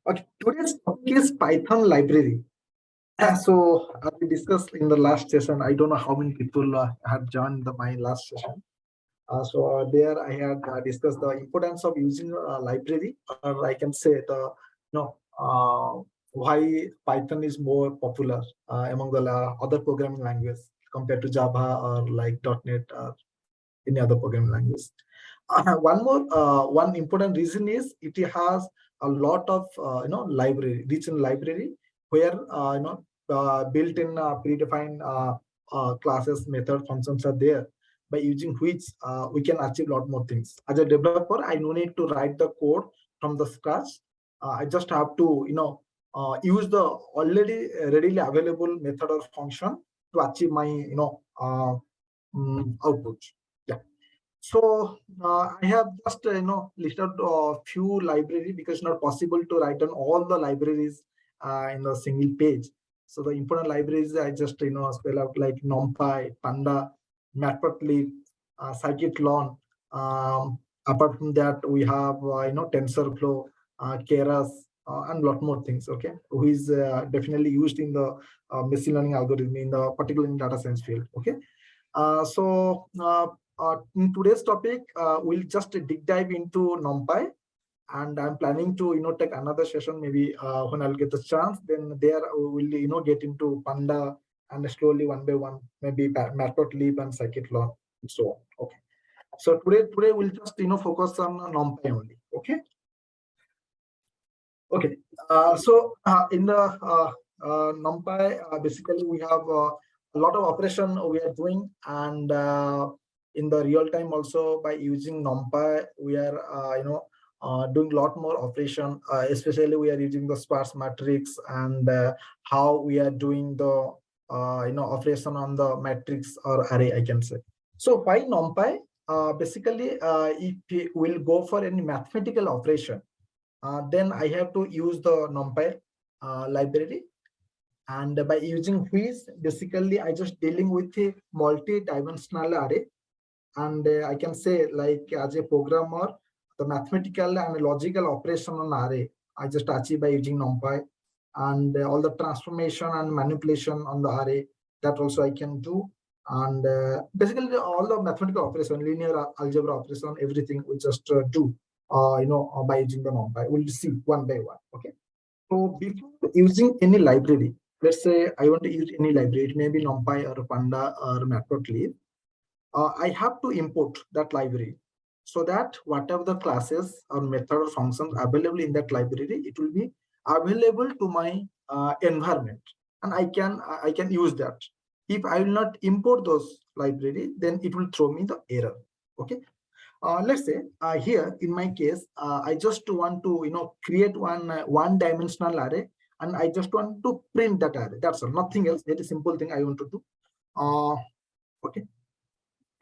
Okay, today's topic is Python library. So, as we discussed in the last session, I don't know how many people had joined my last session. There I had discussed the importance of using a library, or I can say why Python is more popular among the other programming languages compared to Java or like .NET or any other programming language. One important reason is it has a lot of library, rich in library where built-in predefined classes, method, functions are there, by using which we can achieve a lot more things. As a developer, I no need to write the code from the scratch. I just have to use the already readily available method or function to achieve my output. Yeah. So I have just listed a few libraries because it's not possible to write down all the libraries in a single page. So the important libraries I just spell out like Numpy, Panda, Matplotlib, scikit-learn. Apart from that, we have TensorFlow, Keras, and a lot more things. Okay, who is definitely used in the machine learning algorithm in the particular in data science field. Okay. In today's topic, we'll just deep dive into Numpy, and I'm planning to take another session maybe when I'll get the chance. Then there we'll get into Panda, and slowly one by one maybe Matplotlib and scikit-learn and so on. Okay. So today we'll just focus on Numpy only. Okay. Okay. In the Numpy, basically we have a lot of operation we are doing, and in the real time also by using Numpy we are doing a lot more operation, especially we are using the sparse matrix, and how we are doing the operation on the matrix or array, I can say. So why Numpy? Basically if we will go for any mathematical operation, then I have to use the Numpy library. And by using which, basically I just dealing with a multi-dimensional array. And I can say, like, as a programmer, the mathematical and logical operation on array I just achieve by using Numpy. And all the transformation and manipulation on the array, that also I can do. And basically all the mathematical operation, linear algebra operation, everything we just do by using the Numpy. We'll see one by one. Okay. So before using any library, let's say I want to use any library, it may be Numpy or Panda or Matplotlib. I have to import that library, so that whatever the classes or method or functions available in that library, it will be available to my environment, and I can use that. If I will not import those library, then it will throw me the error. Okay. Let's say here in my case, I just want to create one dimensional array, and I just want to print that array. That's all, nothing else. Very simple thing I want to do. Okay.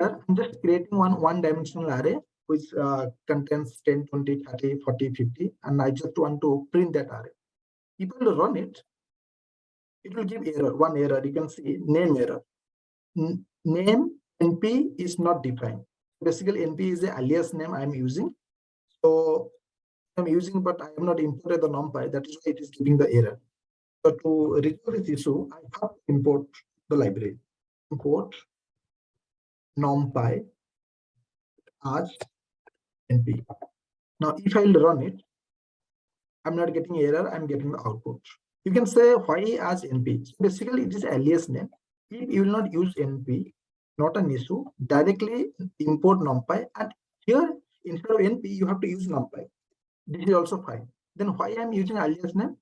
I'm just creating one dimensional array which contains 10, 20, 30, 40, 50, and I just want to print that array. If I will run it, it will give error. One error, you can see name error. Name NP is not defined. Basically, NP is the alias name I'm using. So I'm using, but I have not imported the Numpy. That is why it is giving the error. So to resolve this issue, I have to import the library. Import Numpy as NP. Now, if I will run it, I'm not getting error, I'm getting the output. You can say why as NP. So basically, it is alias name. If you will not use NP, not an issue, directly import Numpy, and here instead of NP, you have to use Numpy. This is also fine. Then why I'm using alias name?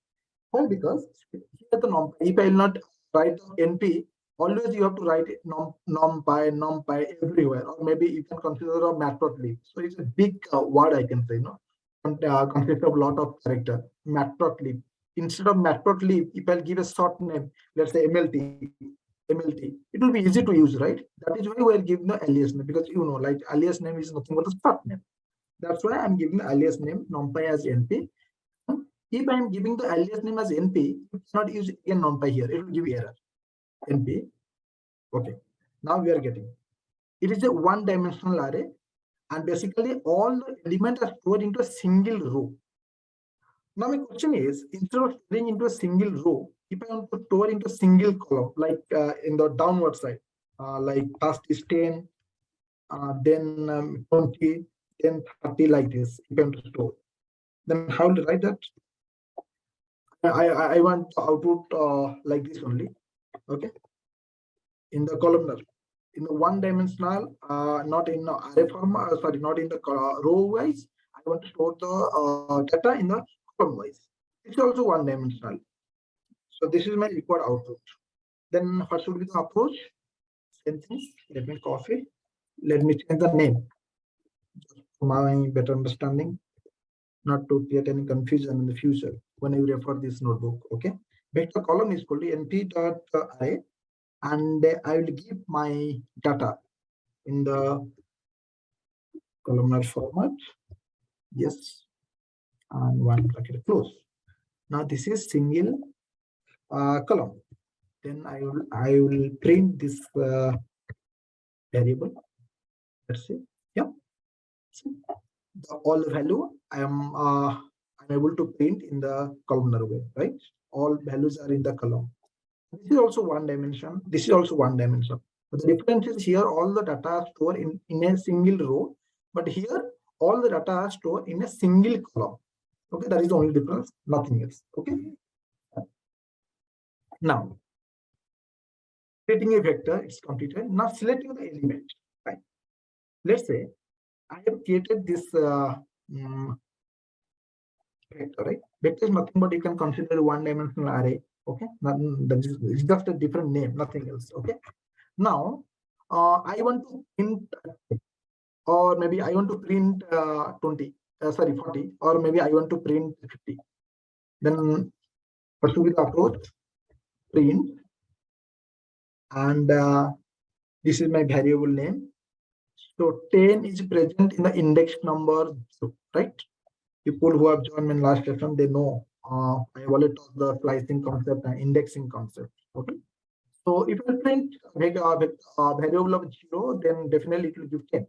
Well, because here the Numpy, if I will not write NP, always you have to write Numpy everywhere, or maybe you can consider a Matplotlib. So it's a big word, I can say, consists of a lot of character. Matplotlib. Instead of Matplotlib, if I'll give a short name, let's say MLT, it will be easy to use, right? That is why we're giving the alias name, because like alias name is nothing but a short name. That's why I'm giving the alias name Numpy as NP. If I'm giving the alias name as NP, you cannot use again Numpy here. It will give error. NP. Okay. Now we are getting. It is a one-dimensional array, and basically all the elements are stored into a single row. Now my question is, instead of storing into a single row, if I want to store into a single column, like in the downward side, like first is 10, then 20, then 30, like this, if I want to store, then how will I write that? I want the output like this only, okay, in the columnar, in the one dimensional, not in the array form, sorry, not in the row wise. I want to store the data in the column wise. It's also one dimensional. So this is my required output. Then what should be the approach? Same thing. Let me copy. Let me change the name for my better understanding, not to create any confusion in the future when you refer this notebook. Okay. Vector column is called np dot array, and I will give my data in the columnar format. Yes, and one bracket close. Now this is single column. Then I will print this variable. Let's see. Yeah. So all the value I'm able to print in the columnar way, right? All values are in the column. This is also one dimension. This is also one dimension. But the difference is here all the data are stored in a single row, but here all the data are stored in a single column. Okay, that is the only difference, nothing else. Okay. Now, creating a vector, it's completed. Now selecting the element. Right. Let's say I have created this vector, right? Vector is nothing but you can consider one-dimensional array. Okay, it's just a different name, nothing else. Okay. Now, I want to print, or maybe I want to print 20, sorry, 40, or maybe I want to print 50. Then, what should be the approach? Print, and this is my variable name. So 10 is present in the index number 0, right? People who have joined my last session, they know I have already taught the slicing concept and indexing concept. Okay. So if I print variable of 0, then definitely it will give 10.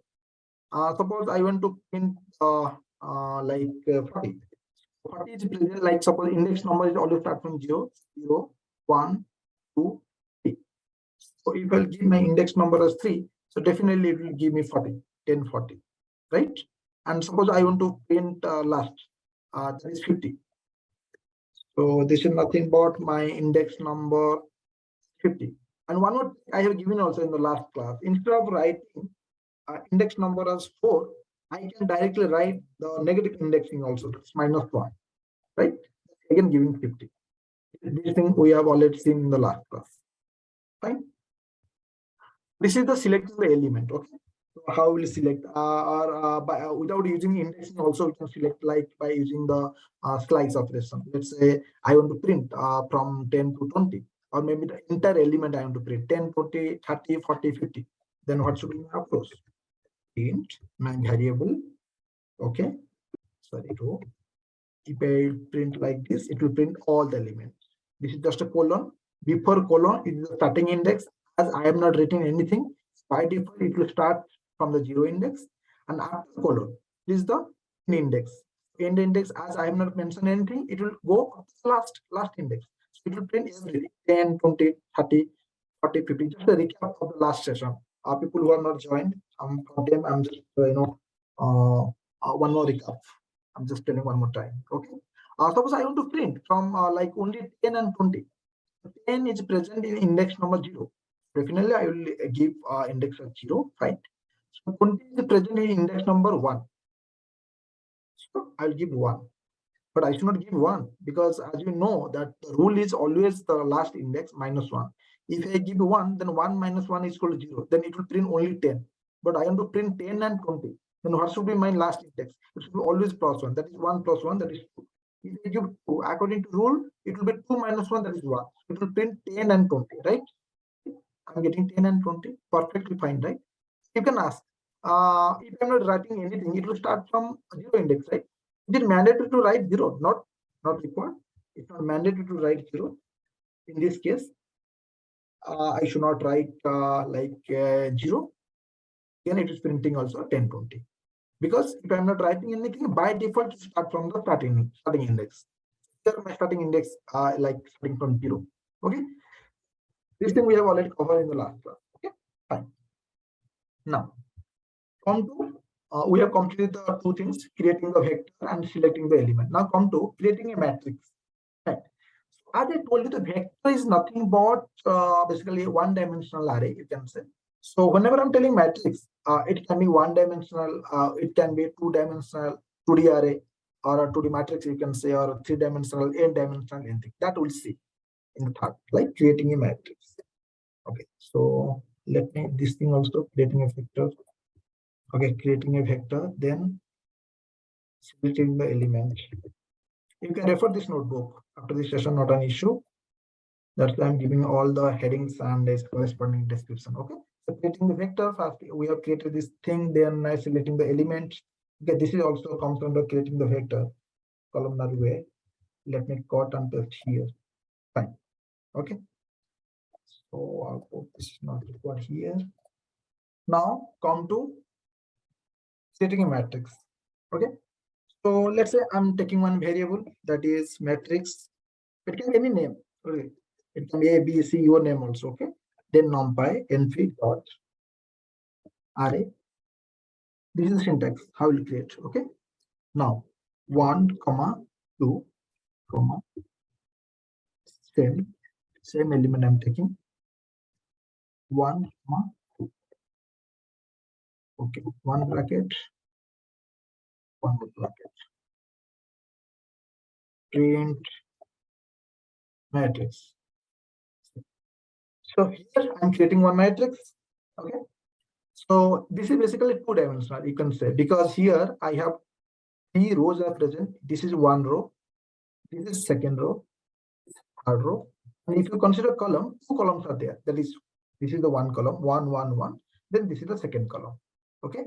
Suppose I want to print like 40. 40 is present, like suppose index number is always start from 0, 0, 1, 2, 3. So if I'll give my index number as 3, so definitely it will give me 40, 10, 40, right? And suppose I want to print last, that is 50. So this is nothing but my index number 50. And one more I have given also in the last class, instead of writing index number as 4, I can directly write the negative indexing also, that's -1, right? Again giving 50. This thing we have already seen in the last class. Fine. This is the selecting the element. Okay. So how will select without using indexing also we can select, like by using the slice operation. Let's say I want to print from 10 to 20, or maybe the entire element I want to print 10, 20, 30, 40, 50. Then what should be my approach? Print my variable. Okay. Sorry, row. If I print like this, it will print all the elements. This is just a colon. Before colon, it is the starting index. As I am not written anything, by default, it will start from the 0 index. And after colon, this is the end index. End index, as I have not mentioned anything, it will go up to the last index. So it will print everything 10, 20, 30, 40, 50. Just a recap of the last session. People who are not joined, for them, I'm just, one more recap. I'm just telling one more time. Okay. Suppose I want to print from like only 10 and 20. 10 is present in index number 0. Definitely, I will give index of 0, right? So 20 is present in index number 1. So I'll give 1. But I should not give 1, because as you know that the rule is always the last index -1. If I give 1, then 1 minus 1 is equal to 0. Then it will print only 10. But I want to print 10 and 20. Then what should be my last index? It should be always +1. That is 1 plus 1, that is 2. If I give 2, according to rule, it will be 2 minus 1, that is 1. It will print 10 and 20, right? I'm getting 10 and 20. Perfectly fine, right? You can ask. If I'm not writing anything, it will start from 0 index, right? It is mandatory to write 0, not required. It's not mandatory to write 0. In this case, I should not write like 0. Then it is printing also 10, 20. because if I'm not writing anything, by default start from the starting index. Here my starting index like starting from 0. Okay, this thing we have already covered in the last class. Okay, fine. Now come to we have completed the two things, creating the vector and selecting the element. Now come to creating a matrix. Right. So as I told you, the vector is nothing but basically one-dimensional array, you can say. So whenever I'm telling matrix, it can be one-dimensional, it can be two-dimensional 2D array, or a 2D matrix, you can say, or a three-dimensional, n-dimensional, anything. That we'll see in the third, like creating a matrix. Okay, so let me this thing also creating a vector. Okay, creating a vector, then selecting the element. You can refer this notebook after this session, not an issue. That's why I'm giving all the headings and its corresponding description. Okay, so creating the vector, first we have created this thing, then selecting the element. Okay, this is also comes under creating the vector columnar way. Let me cut and paste here. Fine. Okay, so I'll put this is not required here. Now come to creating a matrix. Okay, so let's say I'm taking one variable that is matrix. It can be any name. Okay, it can be A, B, C, your name also. Okay, then numpy np dot array. This is the syntax how we'll create. Okay, now 1, 2, same element I'm taking 1, 2. Okay, one bracket, one more bracket, print matrix. So here I'm creating one matrix. Okay, so this is basically two-dimensional, you can say, because here I have 3 rows are present. This is one row, this is second row, third row, and if you consider column, 2 columns are there. That is, this is the one column, 1, 1, 1. Then this is the second column. Okay,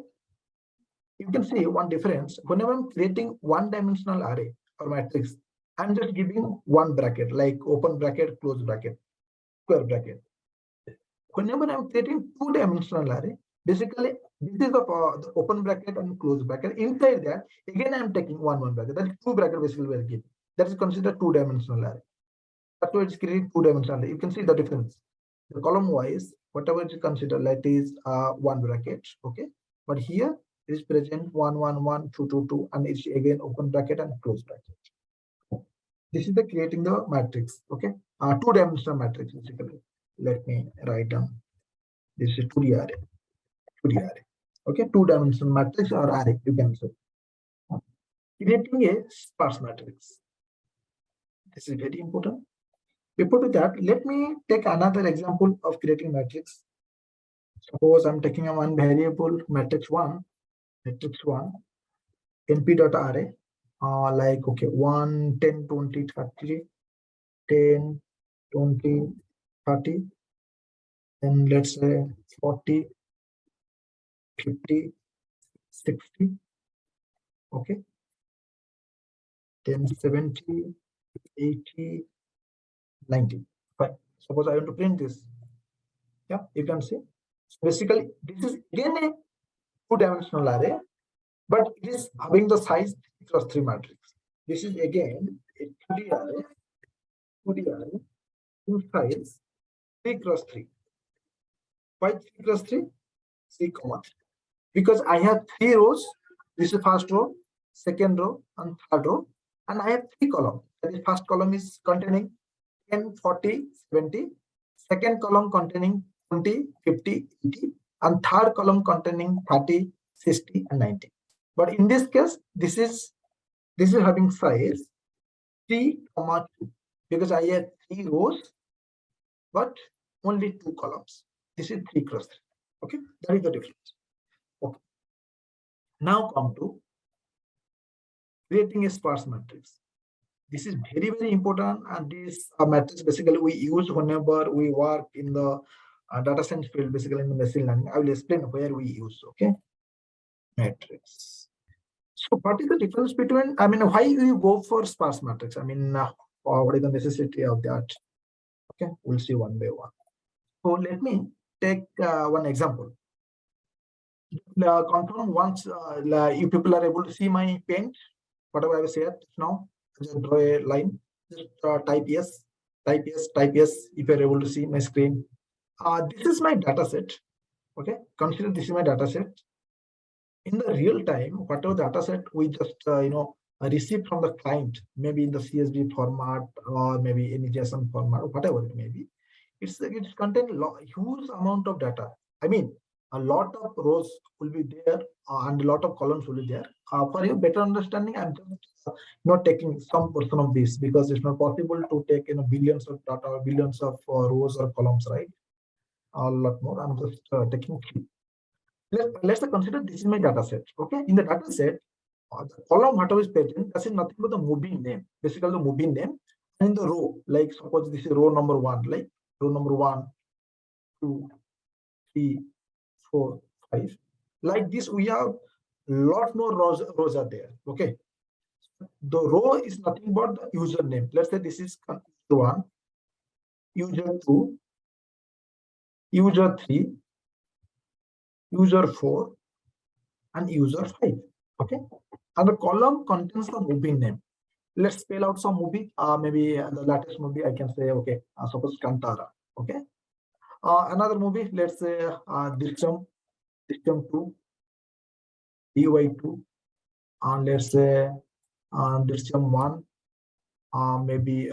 you can see one difference. Whenever I'm creating one-dimensional array or matrix, I'm just giving one bracket, like open bracket, close bracket, square bracket. Whenever I'm creating two-dimensional array, basically this is the open bracket and close bracket. Inside that, again I'm taking one bracket. That is 2 bracket basically we're giving. That is considered two-dimensional array. That's why it's creating two-dimensional array. You can see the difference. The column wise, whatever you consider, that is one bracket. Okay, but here it is present 1, 1, 1, 2, 2, 2, and it's again open bracket and close bracket. This is the creating the matrix. Okay, two-dimensional matrix basically. Let me write down. This is 2D array. 2D array. Okay, two-dimensional matrix or array, you can say. Creating a sparse matrix. This is very important. Before that, let me take another example of creating matrix. Suppose I'm taking a one variable matrix 1, np.array, like okay, 1, 10, 20, 30, 10, 20, 30, and let's say 40, 50, 60. Okay, then 70, 80, 90. Fine. Suppose I want to print this. Yeah, you can see. So basically, this is again a two-dimensional array, but it is having the size 3x3 matrix. This is again a 2D array in size 3x3. Why 3x3? 3, because I have 3 rows. This is first row, second row, and third row, and I have 3 columns. That is, first column is containing 10, 40, 70. Second column containing 20, 50, 80, and third column containing 30, 60, and 90. But in this case, this is having size 3, 2, because I have 3 rows, but only 2 columns. This is 3x3. Okay, that is the difference. Okay. Now come to creating a sparse matrix. This is very, very important, and this matrix basically we use whenever we work in the data science field, basically in the machine learning. I will explain where we use. Okay, matrix. So what is the difference between, I mean, why you go for sparse matrix? I mean, what is the necessity of that? Okay, we'll see one by one. So let me take one example. confirm once you people are able to see my paint, whatever I have said now. Just draw a line. Just type yes, type yes, type yes. If you are able to see my screen, this is my data set. Okay, consider this is my data set. In the real time, whatever data set we just receive from the client, maybe in the CSV format or maybe in JSON format, whatever it may be, it's contain huge amount of data. I mean, a lot of rows will be there and a lot of columns will be there. For your better understanding, I'm just not taking some portion of this because it's not possible to take billions of data or billions of rows or columns, right? A lot more. I'm just taking few. Let's consider this is my data set. Okay, in the data set, the column whatever is present, that is nothing but the movie name, basically the movie name. And in the row, like suppose this is row number 1, like row number 1, 2, 3, 4, 5. Like this, we have lot more rows are there. Okay, the row is nothing but the username. Let's say this is user 1, user 2, user 3, user 4, and user 5. Okay, and the column contains the movie name. Let's spell out some movie. Maybe the latest movie I can say. Okay, suppose Kantara. Okay, another movie. Let's say Drishyam 2, DY2, and let's say Drishyam 1. Maybe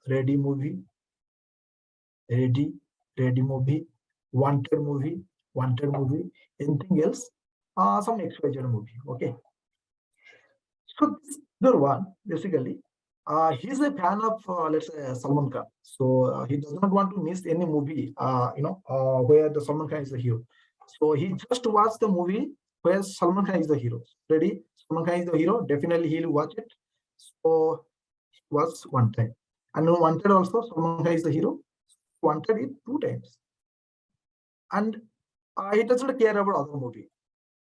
Ready movie, Ready movie, Wanted movie, Wanted movie. Anything else? Some XYZ movie. Okay. So this other one, basically, he's a fan of let's say Salman Khan. So he does not want to miss any movie, where the Salman Khan is the hero. So he just watched the movie where Salman Khan is the hero. Ready? Salman Khan is the hero. Definitely he'll watch it. So he was one time, and Wanted also Salman Khan is the hero. Wanted it 2 times, and he doesn't care about other movie.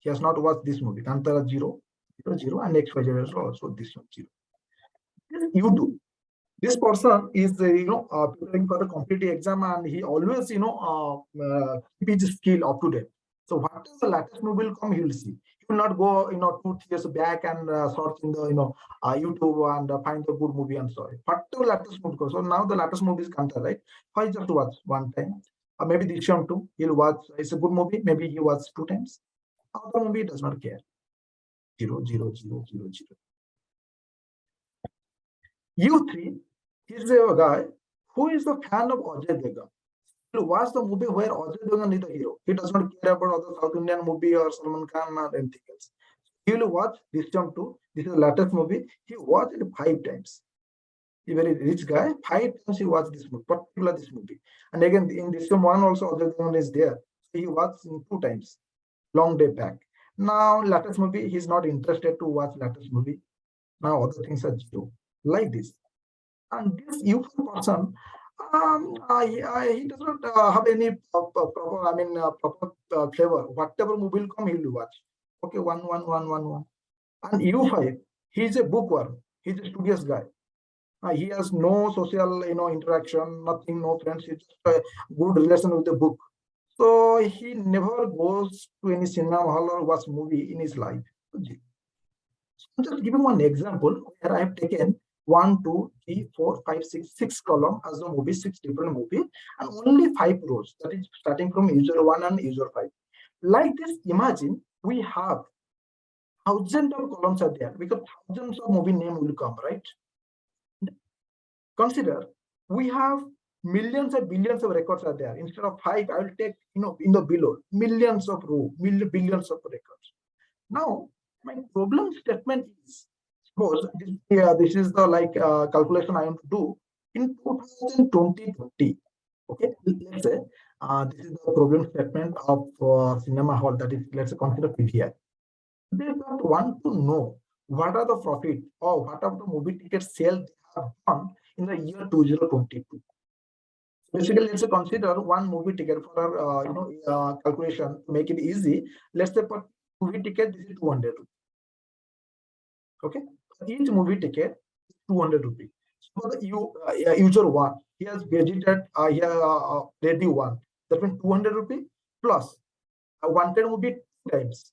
He has not watched this movie. Kantara 0, 0, 0, and XYZ is also this one 0. You do. This person is preparing for the competitive exam, and he always keep his skill up to date. So what is the latest movie will come, he will see. He will not go 2 3 years back and search in the YouTube and find a good movie and so. What the latest movie goes. So now the latest movie is Kanta, right? Why just watch one time? Maybe this one too. He'll watch. It's a good movie. Maybe he watch 2 times. Other movie does not care. 0 0 0 0 0. U3 is a guy who is the fan of Ajay Devgan. He watch the movie where Ajay Devgan is the hero. He does not care about other South Indian movie or Salman Khan or anything else. He will watch this time too. This is the latest movie. He watched it 5 times. He very rich guy. 5 times he watched this movie, particularly this movie. And again, in this one also Ajay Devgan is there. So he watched in 2 times. Long day back. Now latest movie, he's not interested to watch latest movie. Now other things are zero. Like this. And this youthful person, he does not have any proper, proper flavor. Whatever movie will come, he will watch. Okay, one. And U5, he's a bookworm. He's a studious guy. He has no social, interaction, nothing, no friends. He's just a good relation with the book. So he never goes to any cinema hall or watch movie in his life. So I'm just giving one example where I have taken 1, 2, 3, 4, 5, 6 column as a movie, 6 different movie, and only 5 rows. That is starting from user 1 and user 5. Like this, imagine we have thousands of columns are there because thousands of movie name will come, right? Consider we have millions and billions of records are there. Instead of 5, I will take in the below millions of row, billions of records. Now my problem statement is, suppose this is the calculation I want to do in 2020. Okay, let's say this is the problem statement of cinema hall, that is, let's consider PVR. They just want to know what are the profit or what are the movie ticket sales they have done in the year 2022. Basically, let's consider one movie ticket for calculation to make it easy. Let's say for movie ticket this is 200 rupees. Okay, each movie ticket is 200 rupees. So the user 1, he has visited ready 1, that means 200 rupees plus wanted movie times.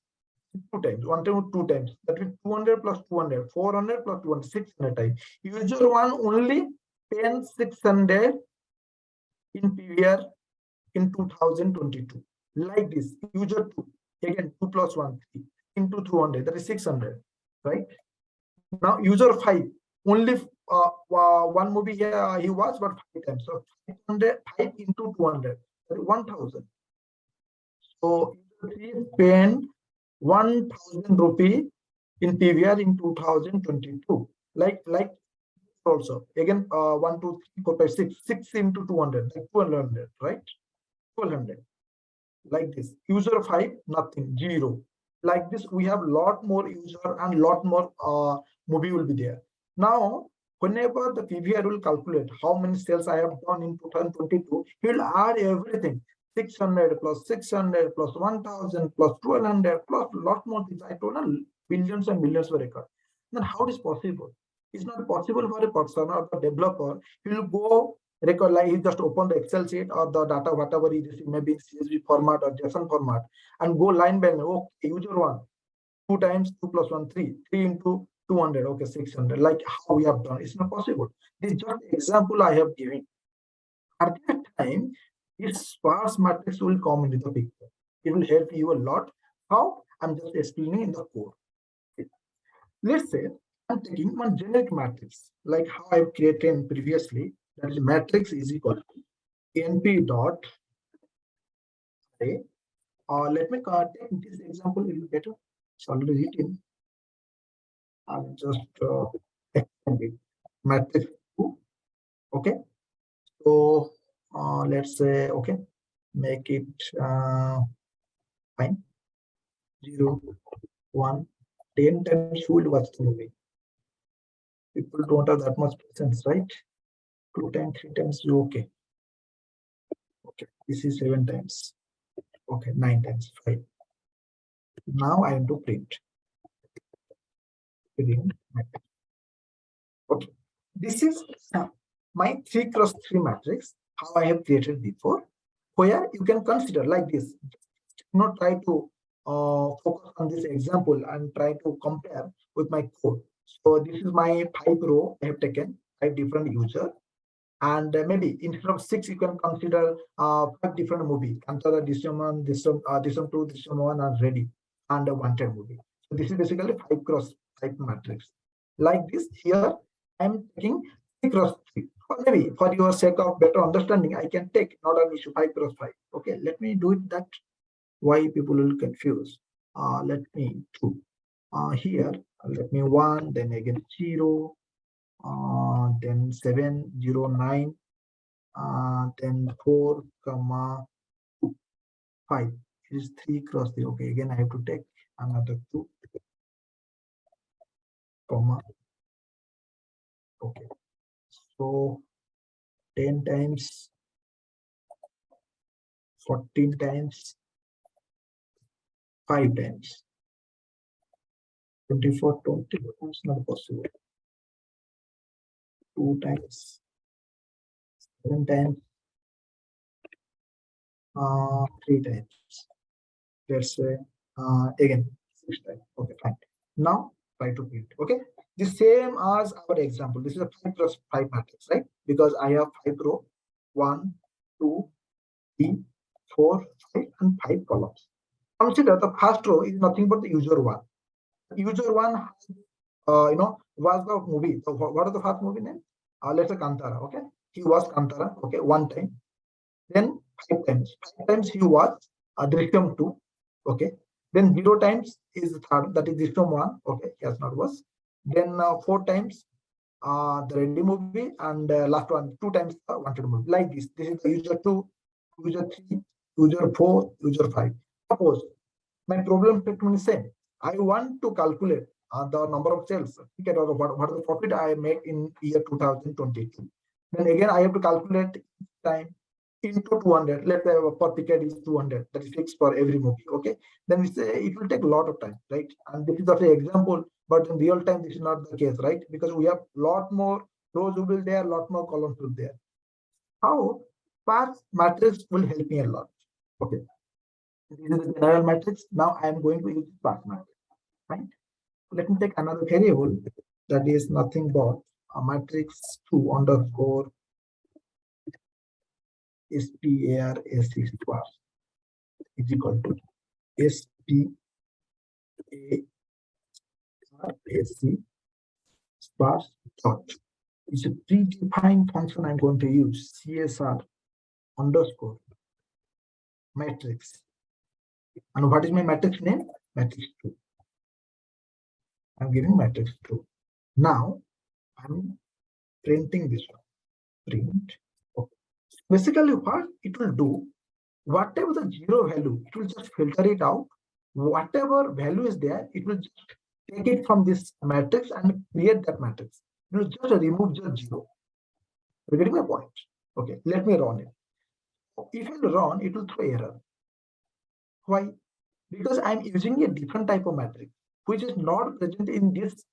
1 time, 2 times. That means 200 plus 200, 400 plus 200, 600 times. User 1 only spends 600 in PVR in 2022. Like this, user 2, again 2 plus 1, 3 into 200, that is 600, right? Now user 5, only one movie here he watched, but 5 times. So 5 into 200, that is 1000. So user 3 spent 1000 rupee in PVR in 2022. Like also again 1, 2, 3, 4, 5, 6, 6 into 200, like 200, right? 1200. Like this. User 5, nothing, 0. Like this, we have lot more user and lot more movie will be there. Now, whenever the PVR will calculate how many sales I have done in 2022, he will add everything. 600 plus 600 plus 1000 plus 1200 plus lot more things. I told you, billions and millions were recorded. Then how is possible? It's not possible for a person or the developer. He will go record, like he just open the Excel sheet or the data, whatever he receive, maybe in CSV format or JSON format, and go line by line. Okay, user 1, 2 times 2 plus 1, 3, 3 into 200, okay, 600. Like how we have done, it's not possible. This is just example I have given. At that time, this sparse matrix will come into the picture. It will help you a lot. How? I'm just explaining in the code. Okay. Let's say I'm taking one generic matrix, like how I've created previously. That is, matrix is equal to np dot array. Let me take this example a little better. It's already written. I'll just extend it. Matrix 2. Okay. So let's say, okay, make it fine. 0, 1, 10 times you will watch the movie. People don't have that much patience, right? 2 times, 3 times, you okay. Okay, this is 7 times. Okay, 9 times, 5. Now I am to print. Okay, this is my 3 cross 3 matrix, how I have created before, where you can consider like this. Not try to focus on this example and try to compare with my code. So this is my 5 row I have taken, 5 different users. And maybe instead of 6, you can consider 5 different movies. Kantara, Disham 1, Disham 2, Disham 1 are ready, and a wanted movie. So this is basically 5 cross 5 matrix. Like this, here I'm taking 3 cross 3. Or maybe for your sake of better understanding, I can take not an issue 5 cross 5. Okay, let me do it that. Why people will confuse? Let me 2. Here, let me 1, then again 0. Then 7, 0, 9, then 4, comma 2, 5. It is 3 cross 3. Okay, again I have to take another 2, comma. Okay, so 10 times, 14 times, 5 times, 24, 20. It's not possible. 2 times, 7 times, 3 times. Let's say again 6 times. Okay, fine. Now try to print. Okay, the same as our example. This is a 5 cross 5 matrix, right? Because I have 5 row, 1, 2, 3, 4, 5, and 5 columns. Consider the first row is nothing but the user 1. User 1 has, was the movie. So what is the first movie name? Let's say Kantara. Okay, he was Kantara. Okay, 1 time. Then 5 times. 5 times he was Drishyam 2. Okay. Then 0 times is the third, that is Drishyam 1. Okay, he has not was. Then 4 times the ready movie, and last one 2 times the wanted movie. Like this. This is the user 2, user 3, user 4, user 5. Suppose my problem statement is same. I want to calculate the number of sales, ticket, or what is the profit I made in year 2022. Then again I have to calculate time into 200. Let's say per ticket is 200. That is fixed for every movie. Okay. Then we say it will take a lot of time, right? And this is just an example, but in real time this is not the case, right? Because we have lot more rows will be there, lot more columns will be there. How sparse matrix will help me a lot. Okay. This is the general matrix. Now I am going to use sparse matrix, right? Let me take another variable that is nothing but a matrix 2 underscore SPARAC sparse is equal to SPARAC sparse dot. It's a predefined function I'm going to use, CSR underscore matrix. And what is my matrix name? Matrix 2. I'm giving matrix 2. Now I'm printing this one. Print. Okay. Basically, what it will do, whatever the zero value, it will just filter it out. Whatever value is there, it will just take it from this matrix and create that matrix. It will just remove the zero. You're getting my point? Okay, let me run it. If I run, it will throw error. Why? Because I'm using a different type of matrix, which is not present in this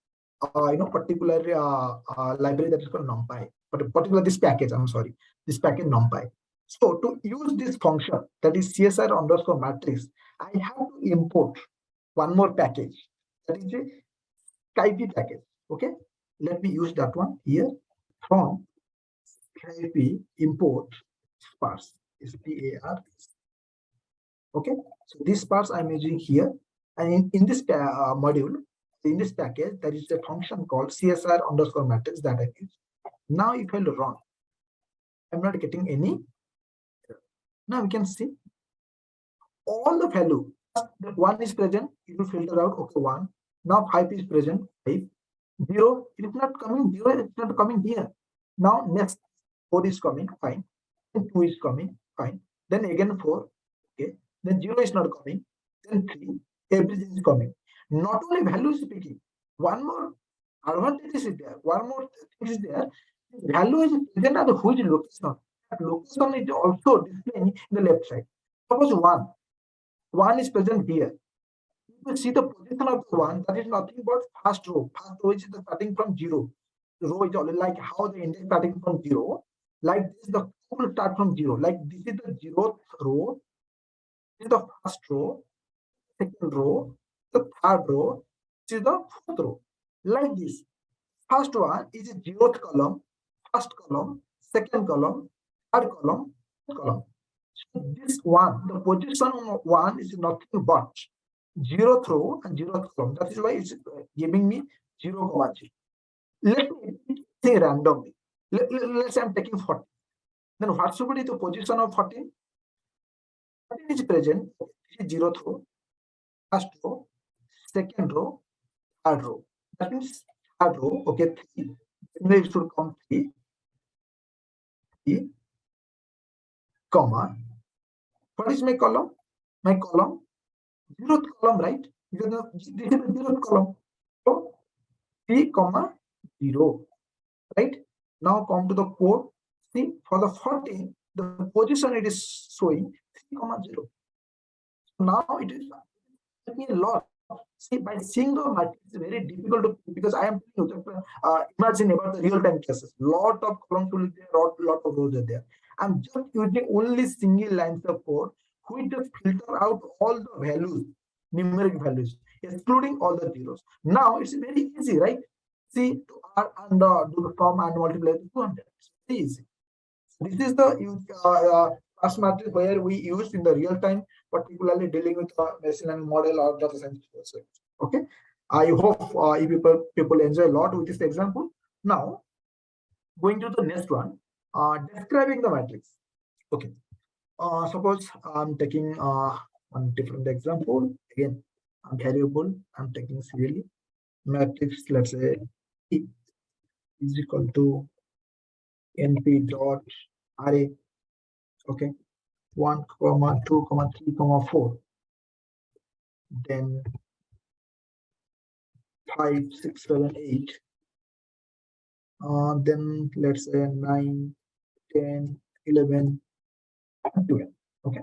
particular library that is called Numpy, but particular this package, I'm sorry, this package Numpy. So to use this function, that is CSR underscore matrix, I have to import one more package, that is a Skype package. Okay, let me use that one here. From Skype import sparse, SPAR. Okay, so this parts I'm using here, and in this module, in this package, there is a function called CSR underscore matrix that I use. Now if I run, I'm not getting any. Now we can see all the value. One is present, it will filter out. Okay, 1. Now 5 is present, 5. 0, it is not coming. 0, it's not coming here. Now next 4 is coming, fine. Then 2 is coming, fine. Then again 4, okay. Then 0 is not coming. Then 3, everything is coming. Not only value is picking, one more advantage is there. One more thing is there. Value is present at the which location. That location is also displaying in the left side. Suppose 1 is present here. You see the position of the 1, that is nothing but first row. First row is starting from 0. The row is already like how the index starting from 0. Like this, the will start from 0. Like this is the 0th row. This is the first row, second row, the third row, this is the 4th row. Like this. First one is the 0th column, first column, second column, third column, fourth column. So this one, the position of 1 is nothing but 0th row and 0th column. That is why it's giving me 0, 0. Let me say randomly. Let's say I'm taking 40. Then what should be the position of 14? 14 is present, 0th row, first row, second row, third row. That means third row, okay, 3. Then it should come 3, comma. What is my column? My column, 0th column, right? Because this is the 0th column. So 3, 0, right? Now come to the code. See, for the 14, the position it is showing 3, 0. So now it is a lot. See, by seeing the matrix, it's very difficult to, because I am imagine about the real-time cases. Lot of columns will be there, lot of rows are there. I'm just using only single lines of code, which just filter out all the values, numeric values, excluding all the zeros. Now it's very easy, right? See, to add and do the sum and multiply with 200. It's very easy. This is the class matrix where we use in the real time, particularly dealing with machine learning model or data science. Okay, I hope you people enjoy a lot with this example. Now, going to the next one, describing the matrix. Okay, suppose I'm taking one different example. Again, variable. I'm taking serially matrix. Let's say E is equal to np dot array. Okay, 1, 2, 3, 4. Then 5, 6, 7, 8. Then let's say 9, 10, 11, 12. Okay.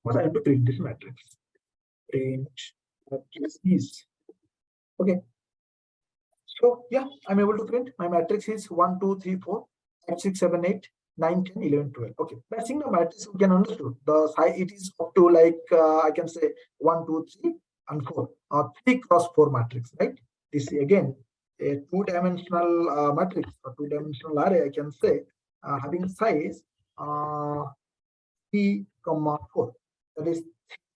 What I have to print this matrix. Print matrix is. Okay. So yeah, I'm able to print. My matrix is 1, 2, 3, 4, 5, 6, 7, 8. 9, 10, 11, 12. Okay, by seeing the matrix, we can understand the size. It is up to like I can say 1, 2, 3, and 4, 3 cross 4 matrix, right? This is again a two-dimensional matrix or two-dimensional array. I can say having size 3, 4. That is,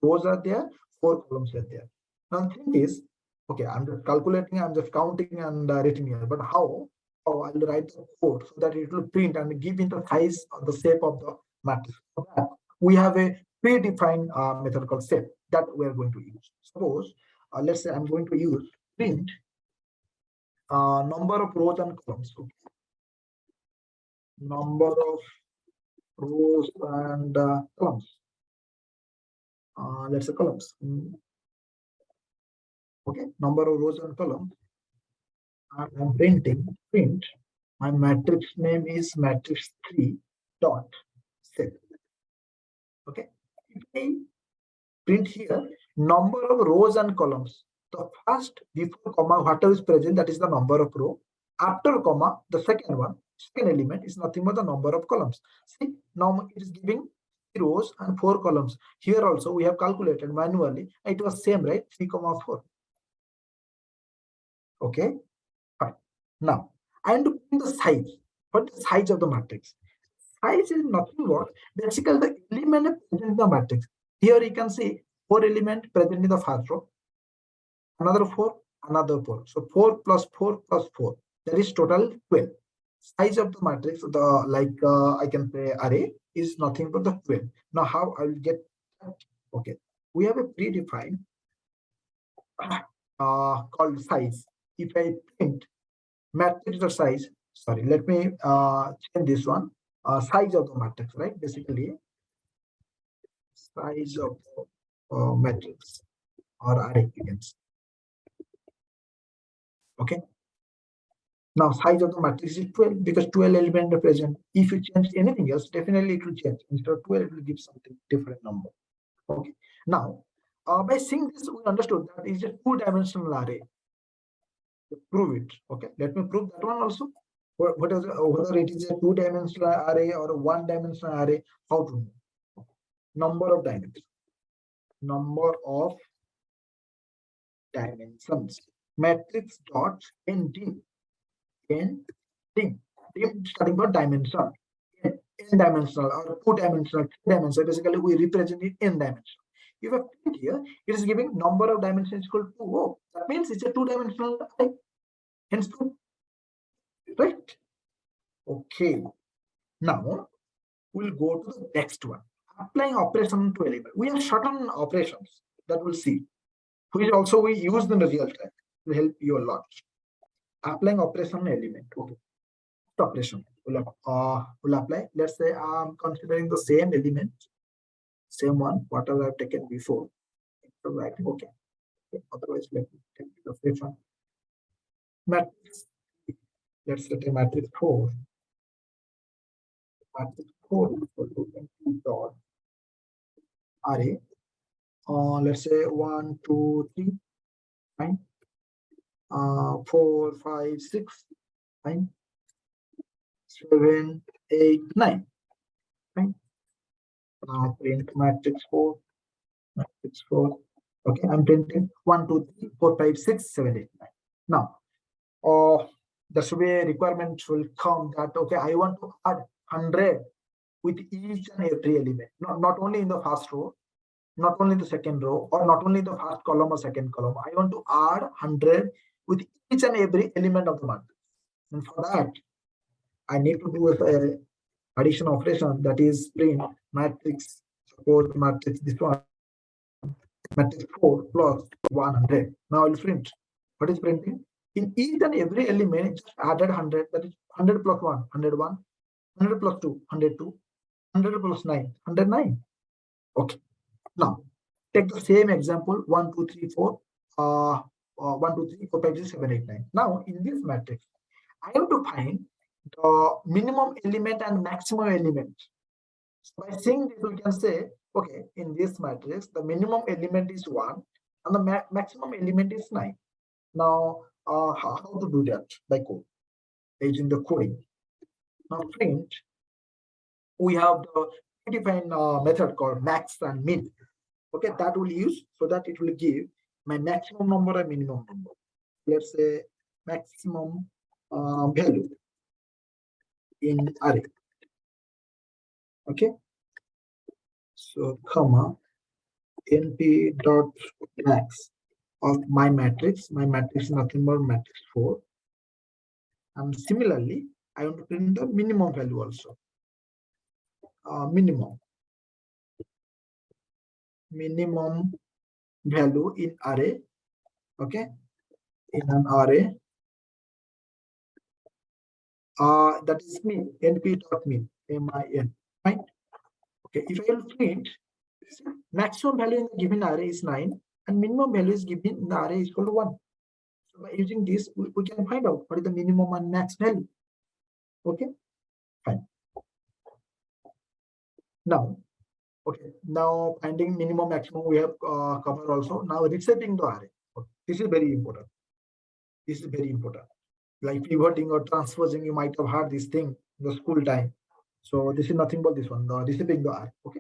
rows are there, 4 columns are there. Now the thing is, okay, I'm just calculating, I'm just counting and writing here. But how? I'll write the code so that it will print and give me the size or the shape of the matrix. For that, we have a predefined method called shape that we are going to use. Suppose, let's say I'm going to use print number of rows and columns. Okay. Number of rows and columns. Let's say columns. Okay, number of rows and columns. And I'm printing print. My matrix name is matrix 3 dot set. Okay, if I print here number of rows and columns, the first before comma whatever is present, that is the number of row. After comma, the second element is nothing but the number of columns. See, now it is giving 3 rows and 4 columns. Here also we have calculated manually. It was same, right? 3, 4. Okay, fine. Now I am to print the size. What is the size of the matrix? Size is nothing but basically the element present in the matrix. Here you can see 4 elements present in the first row, another 4, another 4. So 4 plus 4 plus 4. That is total 12. Size of the matrix, the I can say array is nothing but the 12. Now how I will get that? Okay, we have a predefined called size. If I print matrix the size, sorry, let me change this one. Size of the matrix, right? Basically, size of the matrix or array, you can say. Okay. Now, size of the matrix is 12 because 12 elements are present. If you change anything else, definitely it will change. Instead of 12, it will give something different number. Okay. Now, by seeing this, we understood that it's a two-dimensional array. Prove it. Okay. Let me prove that one also. Whether it is a two-dimensional array or a one-dimensional array, how to know? Number of dimensions. Number of dimensions. Matrix dot nd. N starting from dimension. N-dimensional or two-dimensional, three-dimensional. Basically, we represent it in dimension. If I print here, it is giving number of dimensions equal to 2. Oh, that means it's a two-dimensional array. Hence, 2. Right? Okay. Now, we'll go to the next one. Applying operation to element. We have certain operations that we'll see, which also we use in the real time to help you a lot. Applying operation element. Okay. Operation will apply. Let's say I'm considering the same element, same one, whatever I've taken before. Okay. Otherwise, let me take the first one. Matrix. Let's set a matrix 4. Matrix 4 equal to dot array. Let's say 1, 2, 3, fine. 4, 5, 6, fine. 7, 8, 9, fine. Print matrix 4, matrix 4. Okay, I'm printing 1, 2, 3, 4, 5, 6, 7, 8, 9. Now, there should be a requirement will come that okay, I want to add 100 with each and every element, not only in the first row, not only the second row, or not only the first column or second column. I want to add 100 with each and every element of the matrix. And for that, I need to do a addition operation, that is print matrix, suppose matrix this one, matrix 4 plus 100. Now I'll print. What is printing? In each and every element, just added 100, that is 100 plus 1, 101, 100 plus 2, 102, 100 plus 9, 109. Okay. Now, take the same example, 1, 2, 3, 4, 1, 2, 3, 4, 5, 6, 7, 8, 9. Now, in this matrix, I have to find the minimum element and maximum element. So by seeing this, we can say, okay, in this matrix, the minimum element is 1 and the maximum element is 9. Now, how to do that? By code, using the coding. Now, print we have the predefined method called max and min. Okay, that will use so that it will give my maximum number and minimum number. Let's say maximum value in array. Okay, so comma np dot max of my matrix. My matrix is nothing but matrix 4. And similarly, I want to print the minimum value also. Minimum value in array. Okay, in an array. That is min, np dot min, min. Right? Okay, if I will print maximum value in the given array is 9 and minimum value is given in the array is equal to 1. So by using this, we can find out what is the minimum and max value. Okay, fine. Now, okay, now finding minimum maximum we have covered also. Now resetting the array. Okay. This is very important. This is very important. Like pivoting or transposing, you might have heard this thing in the school time. So this is nothing but this one, the resetting the array. Okay.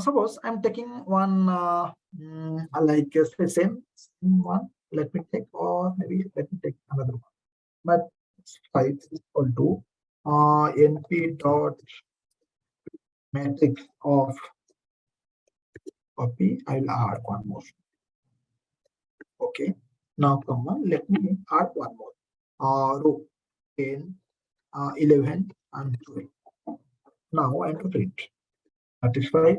Suppose I'm taking one like same one. Let me take, or maybe let me take another one. But 5 is equal to np dot matrix of copy. I'll add one more. Okay. Now comma, let me add one more. Row 10, 11, and 12. Now I'm to print. Matrix 5.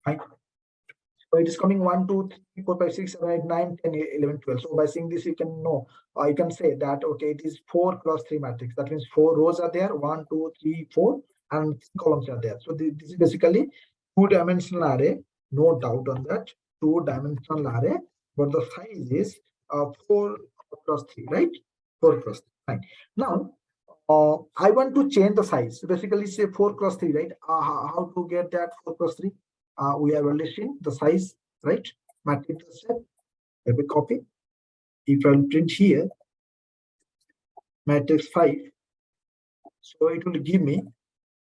Fine. So it is coming 1, 2, 3, 4, 5, 6, 7, 8, 9, 10, 11, 12. So by seeing this, you can know, you can say that, okay, it is 4 cross 3 matrix. That means 4 rows are there, 1, 2, 3, 4, and 3 columns are there. So this is basically 2-dimensional array, no doubt on that, 2-dimensional array, but the size is 4 cross 3, right? 4 cross 3. Fine. Now, I want to change the size. So basically, say 4 cross 3, right? How to get that 4 cross 3? We have already seen the size, right? Matrix step. Let me copy. If I'll print here, matrix 5, so it will give me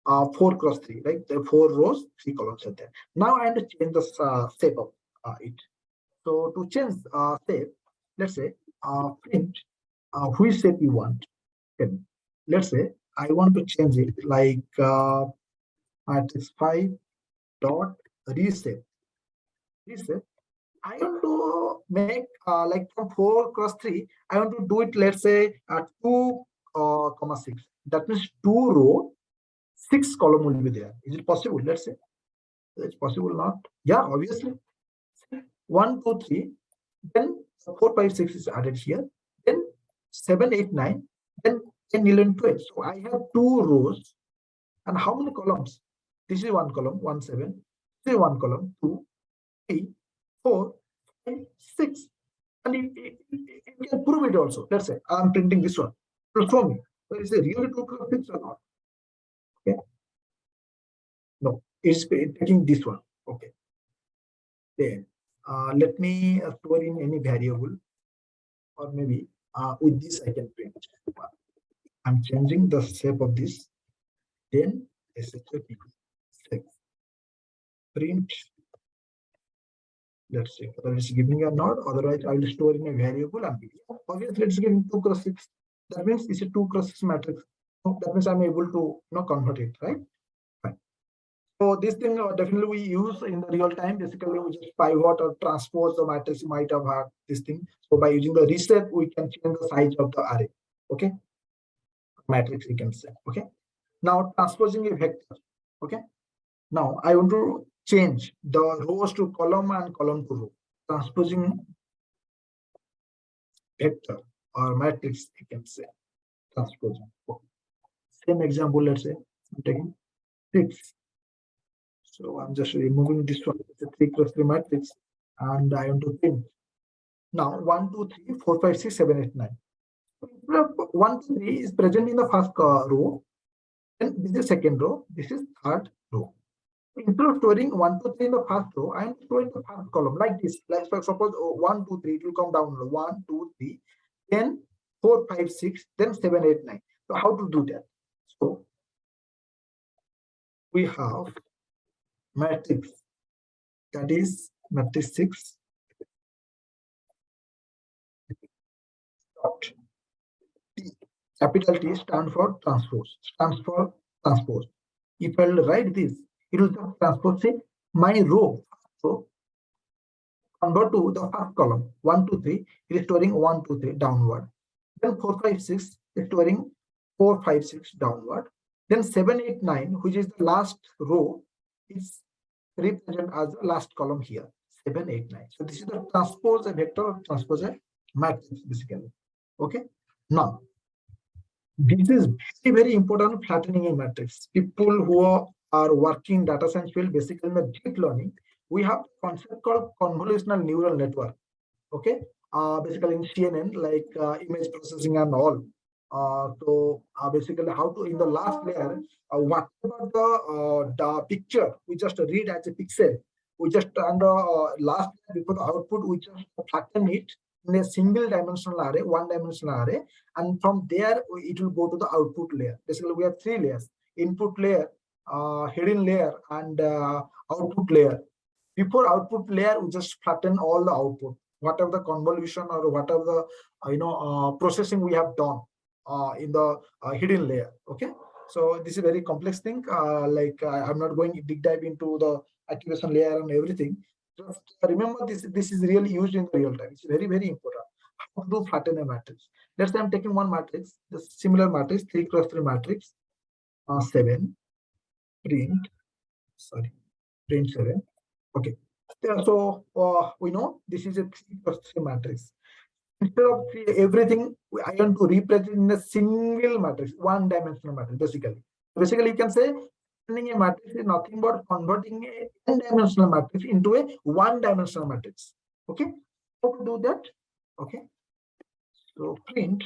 4 cross 3, right? The 4 rows, 3 columns are there. Now I have to change the shape of it. So to change shape, let's say print which shape you want. Okay. Let's say I want to change it like matrix 5 dot reset. I want to make like from 4 cross 3, I want to do it, let's say 2, 6. That means 2 row, 6 column will be there. Is it possible? Let's say it's possible, not? Yeah, obviously. 1, 2, 3, then 4, 5, 6 is added here, then 7, 8, 9, then 10, 11, 12. So I have 2 rows, and how many columns? This is 1 column, 1, 7. This is 1 column, 2, 3, 4, 5, 6. And you can prove it also. Let's say I'm printing this one. So show me. So is it really 2 cross 6 or not? Okay. No, it's taking this one. Okay. Then let me store in any variable, or maybe with this I can print. I'm changing the shape of this. Then print. Let's see whether it's giving or not. Otherwise, I will store in a variable and obviously it's giving 2 cross 6. That means it's a 2 cross 6 matrix. So that means I'm able to convert it, right? Fine. So this thing definitely we use in the real time. Basically, we just pivot or transpose the matrix. You might have had this thing. So by using the reset, we can change the size of the array. Okay, matrix we can say. Okay. Now transposing a vector. Okay. Now I want to change the rows to column and column to row. Transposing vector or matrix, you can say. Transposing. Same example, let's say I'm taking 6. So I'm just removing this one. It's a 3 cross 3 matrix, and I want to print. Now 1, 2, 3, 4, 5, 6, 7, 8, 9. 1, 2, 3 is present in the first row, and this is second row, this is third row. Instead of storing 1, 2, 3 in the first row, I am storing the first column like this. Like for suppose 1, 2, 3, it will come down 1, 2, 3, then 4, 5, 6, then 7, 8, 9. So how to do that? So we have matrix, that is matrix 6 dot T. Capital T stand for transpose, stands for transpose. If I'll write this, it will just transpose say my row. So convert to the first column 1, 2, 3. It is storing 1, 2, 3 downward. Then 4, 5, 6 is storing 4, 5, 6 downward. Then 7, 8, 9, which is the last row, is represented as the last column here. 7, 8, 9. So this is the transpose a vector or transpose a matrix basically. Okay. Now this is very, very important flattening a matrix. People who are working data science field, basically in the deep learning, we have a concept called convolutional neural network. Okay, basically in CNN, like image processing and all. So basically, how to in the last layer, whatever the picture we just read as a pixel, we just on the last layer before the output, we just flatten it in a single dimensional array, one dimensional array, and from there it will go to the output layer. Basically, we have three layers: input layer, hidden layer, and output layer. Before output layer, we just flatten all the output, whatever the convolution or whatever the processing we have done in the hidden layer. Okay, so this is a very complex thing. I'm not going deep dive into the activation layer and everything. Just remember this. This is really used in real time. It's very, very important. How to flatten a matrix? Let's say I'm taking one matrix, the similar matrix, 3 cross 3 matrix, 7 print. Sorry, print 7. Okay. So we know this is a 3 cross 3 matrix. Instead of everything, I want to represent in a single matrix, one dimensional matrix, basically. Basically, you can say turning a matrix is nothing but converting a n-dimensional matrix into a one-dimensional matrix. Okay, how to do that? Okay, so print.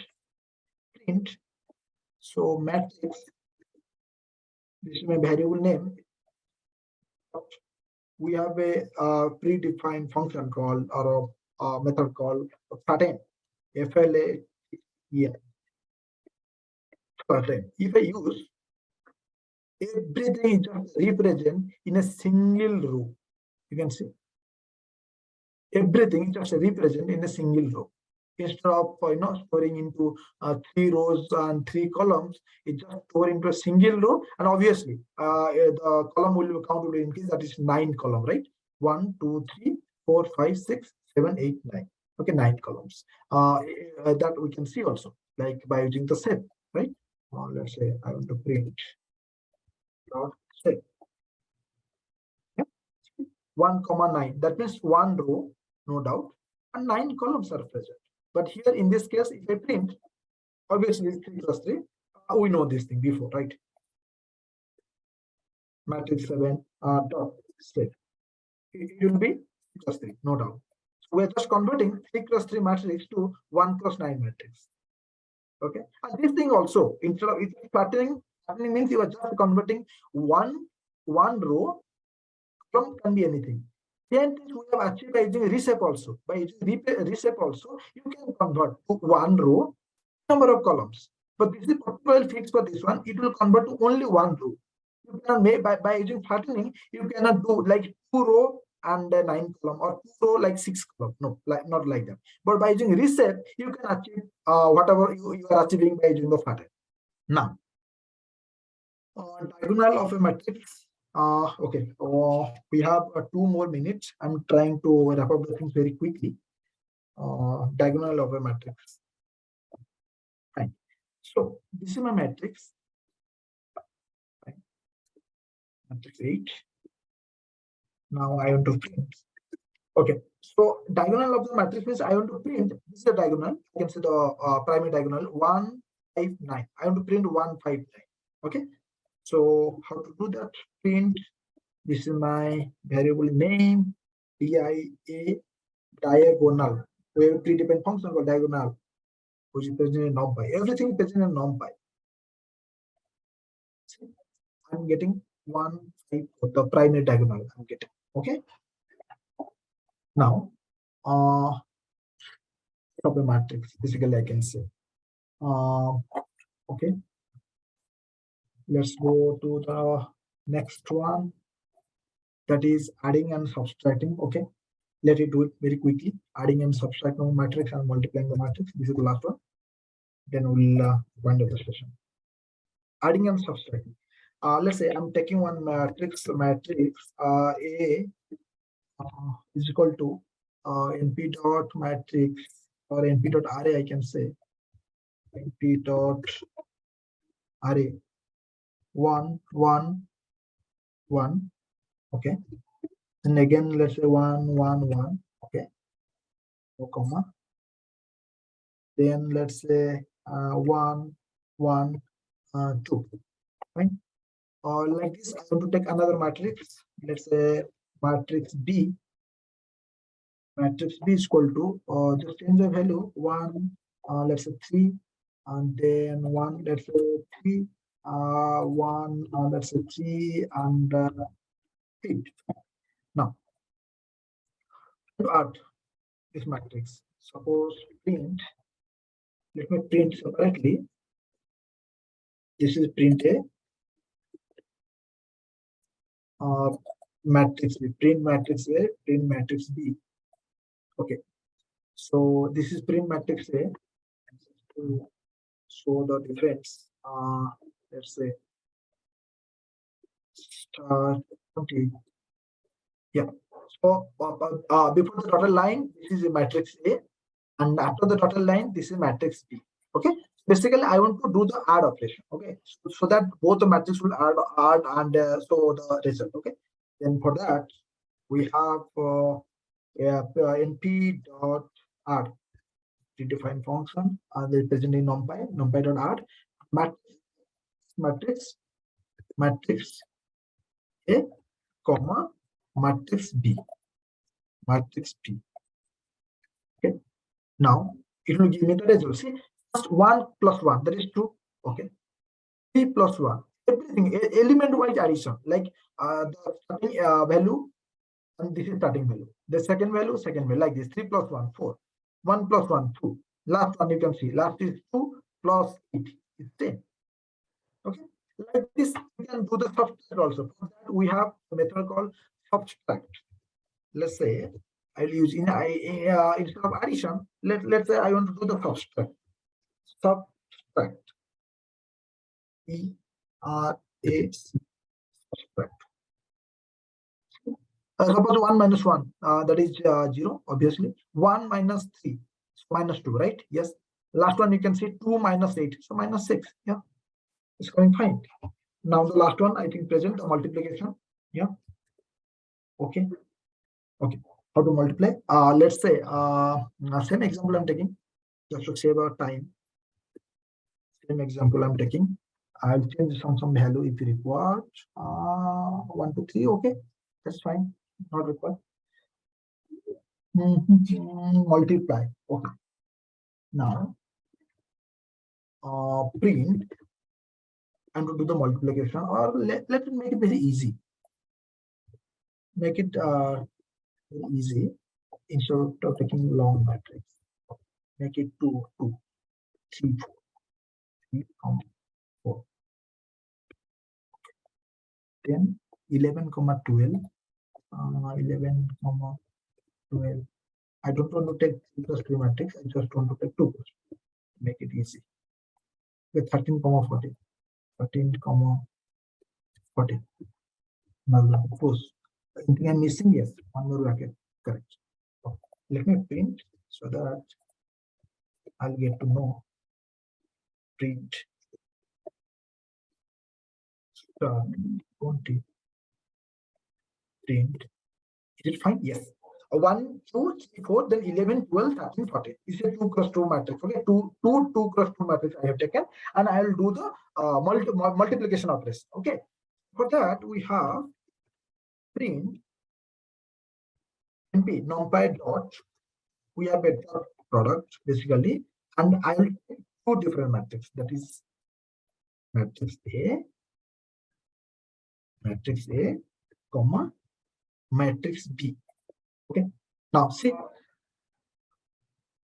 So matrix. This is my variable name. We have a predefined function called or a method called flatten. FLA. Yeah, flatten. If I use everything is represent in a single row, you can see everything is just represent in a single row. Instead of storing into 3 rows and 3 columns, it just store into a single row, and obviously the column will count will increase. That is 9 column, right? 1, 2, 3, 4, 5, 6, 7, 8, 9. Okay, 9 columns. That we can see also, like by using the set, right? Let's say I want to print dot set. Yeah. 1, 9. That means 1 row, no doubt, and 9 columns are present. But here in this case, if I print, obviously it's 3 plus 3. We know this thing before, right? Matrix 7 dot set. It will be 3 plus 3, no doubt. So we're just converting 3 plus 3 matrix to 1 plus 9 matrix. Okay, and this thing also, instead of flattening means you are just converting one row. Column can be anything. Then we have achieved by using reshape also. By using reshape also, you can convert to 1 row, number of columns. But this is particularly fixed for this one. It will convert to only 1 row. You cannot make by using flattening. You cannot do like 2 row and 9 column, or 2 row like 6 column. No, like not like that. But by using reshape, you can achieve whatever you are achieving by using the flatten. Now, diagonal of a matrix. Okay, we have 2 more minutes. I'm trying to wrap up the things very quickly. Diagonal of a matrix. Fine. So this is my matrix. Fine. Matrix 8. Now I want to print. Okay, so diagonal of the matrix means I want to print. This is the diagonal. You can see the primary diagonal 1, 5, 9. I want to print 1, 5, 9. Okay, so how to do that? Print. This is my variable name, dia diagonal. We have a predefined function called diagonal, which is present in Numpy. Everything is present in Numpy. I'm getting 1, 5, the primary diagonal. I'm getting. Okay. Now, of a matrix, basically I can say. Okay. Let's go to the Next one, that is adding and subtracting. Okay, let it do it very quickly. Adding and subtracting the matrix and multiplying the matrix. This is the last one. Then we'll wind up the session. Adding and subtracting. Let's say I'm taking one matrix A is equal to np dot matrix or np dot array. I can say np dot array 1 1 1. Okay, and again let's say 1 1 1. Okay, no comma. Then let's say 1 1 2. Fine. Or like this, I want to take another matrix. Let's say matrix B. Matrix B is equal to just change the value 1. Let's say 3, and then 1. Let's say 3. 1. Let's say 3 and 8. Now, to add this matrix, suppose print. Let me print separately. This is print A. Matrix B. Print matrix A. Print matrix B. Okay. So this is print matrix A. To show the difference, let's say star 20. Yeah. So before the dotted line, this is a matrix A, and after the dotted line, this is matrix B. Okay. Basically, I want to do the add operation. Okay. So that both the matrix will add and show the result. Okay. Then for that, we have np dot add. Predefined function represented in numpy dot add matrix A, comma matrix B. Okay. Now it will give me the result. See, just 1 plus 1, that is 2. Okay. 3 plus 1, everything element wise addition, like the starting value, and this is starting value. The second value, like this. 3 plus 1, 4. 1 plus 1, 2. Last one you can see. Last is 2 plus 8 is 10. Okay. Like this, we can do the subtract also. For that, we have a method called subtract. Let's say I'll use instead of addition. Let's say I want to do the subtract. Subtract. Subtract. Suppose 1 minus 1, that is 0, obviously. 1 minus 3, so minus 2, right? Yes. Last one you can see 2 minus 8, so minus 6. Yeah, it's going fine. Now the last one, I think present the multiplication. Yeah. Okay. Okay. How to multiply? Let's say same example I'm taking just to save our time. Same example I'm taking. I'll change some value if required. 1 2 3. Okay, that's fine. Not required. Multiply. Okay. Now print and to do the multiplication, or let's make it very easy. Make it very easy. Instead of taking long matrix, make it 2 2 3 4 3 4. Then 11 comma 12. 11 comma 12. I don't want to take 3 plus 3 matrix. I just want to take 2 plus 2. Make it easy. With 13 comma 40. 13 comma 40. Now close. Anything I'm missing? Yes. One more bracket. Correct. Okay. Let me print so that I'll get to know. Print. 20. Print. Is it fine? Yes. 1 2 3 4, then 11 12 13 14. This is a 2 cross 2 matrix. Okay, 2 cross 2 matrix I have taken, and I will do the multiplication operation. Okay, for that we have print np numpy dot. We have a dot product basically, and I will take 2 different matrices. That is matrix A, comma matrix B. Okay. Now see,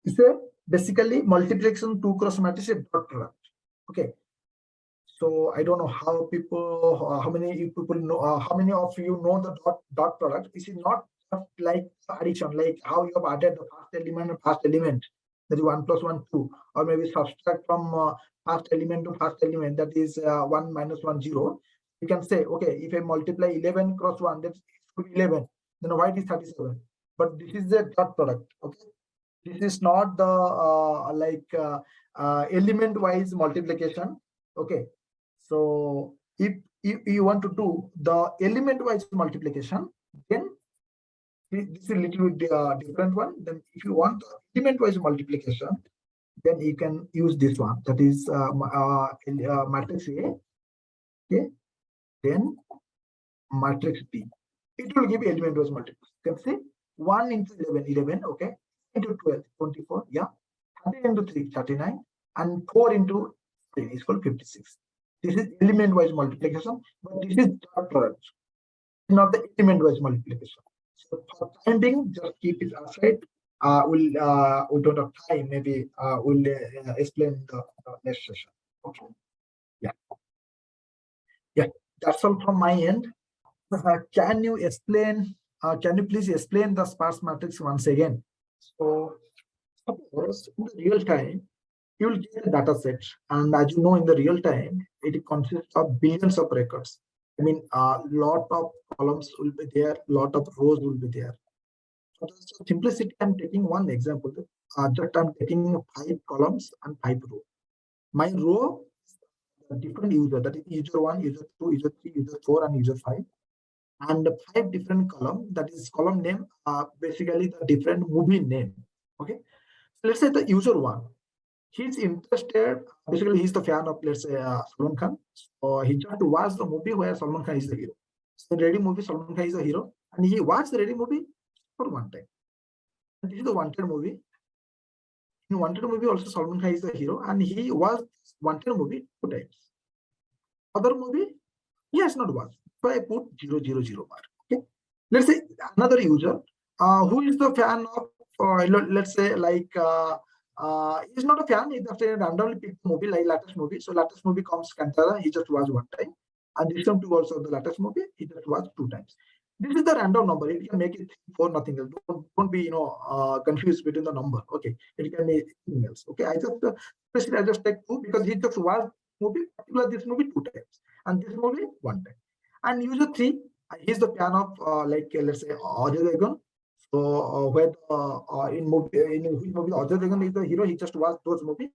it's a basically multiplication 2 cross matrix a dot product. Okay. So I don't know how people, how many people know, how many of you know the dot product. This is not just like addition, like how you have added the first element and first element, that is 1 plus 1 2, or maybe subtract from first element to first element, that is 1 minus 1 0. You can say, okay, if I multiply 11 cross 1, that should be 11. Then why it is 37? But this is the dot product. Okay, this is not the element wise multiplication. Okay, so if you want to do the element wise multiplication, then this is a little bit different one. Then if you want the element wise multiplication, then you can use this one, that is matrix A. Okay, then matrix B. It will give element wise multiplication. You can say 1 into 11, 11, okay, into 12, 24, yeah, 30 into 3, 39, and 4 into 10 is equal to 56. This is element wise multiplication, but this is dot product, not the element wise multiplication. So for time being, just keep it aside. We don't have time. Maybe we'll explain the next session. Okay. Yeah. Yeah. That's all from my end. Can you explain? Can you please explain the sparse matrix once again? So, suppose in the real time, you will get a data set, and as you know, in the real time, it consists of billions of records. I mean, a lot of columns will be there, lot of rows will be there. So just for simplicity, I'm taking one example. Just I'm taking 5 columns and 5 rows. My row, different user, that is user 1, user 2, user 3, user 4, and user 5. And 5 different column, that is column name, basically the different movie name. Okay, so let's say the user 1, he's interested, basically he's the fan of, let's say, Salman Khan. So he just watched the movie where Salman Khan is the hero. So the ready movie, Salman Khan is the hero, and he watched the ready movie for one time. And this is the wanted movie. In wanted movie also Salman Khan is the hero, and he watched wanted movie 2 times. Other movie he has not watched. So I put 000 mark. Okay. Let's say another user who is the fan of, let's say, like he's not a fan, he's just a randomly picked movie like latest movie. So latest movie comes Kantara, he just watched 1 time. And this one too also the latest movie, he just watched 2 times. This is the random number. It can make it 4, nothing else. Don't be confused between the number. Okay, it can be anything else. Okay, I just take 2 because he just watched movie, particularly this movie 2 times, and this movie 1 time. And user 3, he's the fan of let's say Ajay Devgan. So when in which movie Ajay Devgan is the hero, he just watched those movies.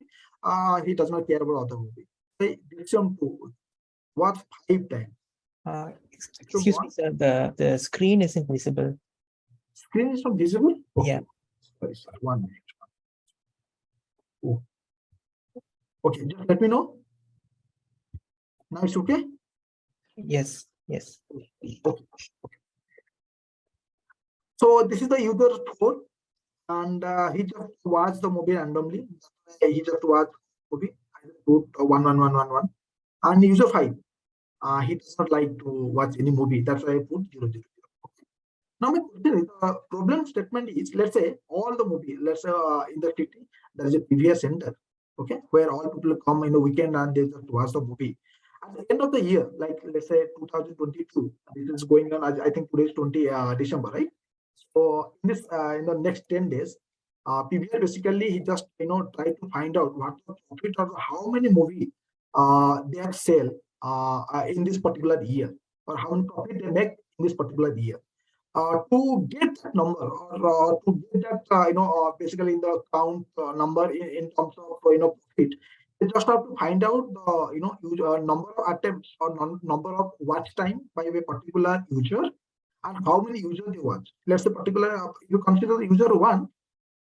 He does not care about other movie. So this one too watch 5 times. Excuse me, sir. The screen isn't visible. Screen is not visible. Okay. Yeah. Sorry, 1 minute. Oh. Okay, just let me know. Now it's okay. Yes. Yes. Okay. So this is the user 4, and he just watched the movie randomly. He just watched movie. I just put 1 1 1 1 1. And user 5, he does not like to watch any movie. That's why I put 0 0 0. Okay. Now my question is, problem statement is, let's say all the movie, let's say in the city there is a PVR center, okay, where all people come in the weekend and they just watch the movie. At the end of the year, like let's say 2022, this is going on. I think today is 20 December, right? So in this in the next 10 days, PVR basically he just try to find out what the profit or how many movie they have sell in this particular year, or how much profit they make in this particular year. To get that number, or to get that basically in the count number in terms of profit, you just have to find out the number of attempts or number of watch time by a particular user, and how many users they watch. Let's say particular you consider user 1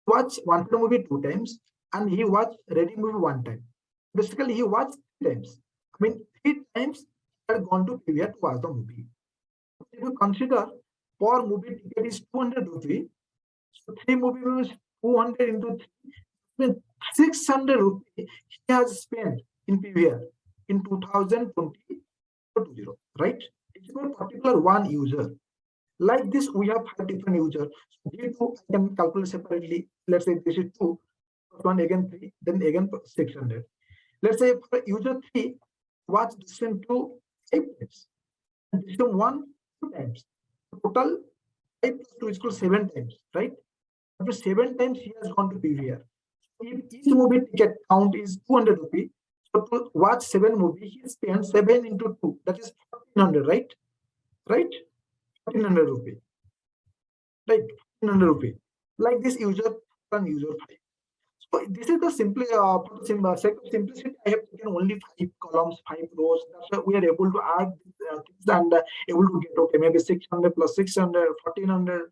watch wanted movie 2 times, and he watched ready movie 1 time. Basically he watched 3 times. I mean 3 times he had gone to PVR to watch the movie. If you consider per movie ticket is 200 rupees, so 3 movie means 200 into 3, 600 rupees he has spent in PVR in 2020, right? It's for particular one user. Like this, we have 5 different users. So D2 I can calculate separately. Let's say this is 2, 1 again 3, then again 600. Let's say for user 3, watch decision 2 5 times, and decision 1 2 times. Total 5 plus 2 is equal to 7 times, right? After 7 times he has gone to PVR. If each movie ticket count is 200 rupees, so to watch 7 movies, he spends 7 into 2, that is 1400, right? Right? 1400 rupees, right? 1400 rupees. Like this user and user 5. So this is the simply for the sake of simplicity, I have taken only 5 columns, 5 rows. That's why we are able to add things and able to get okay, maybe 600 plus 600, 1400,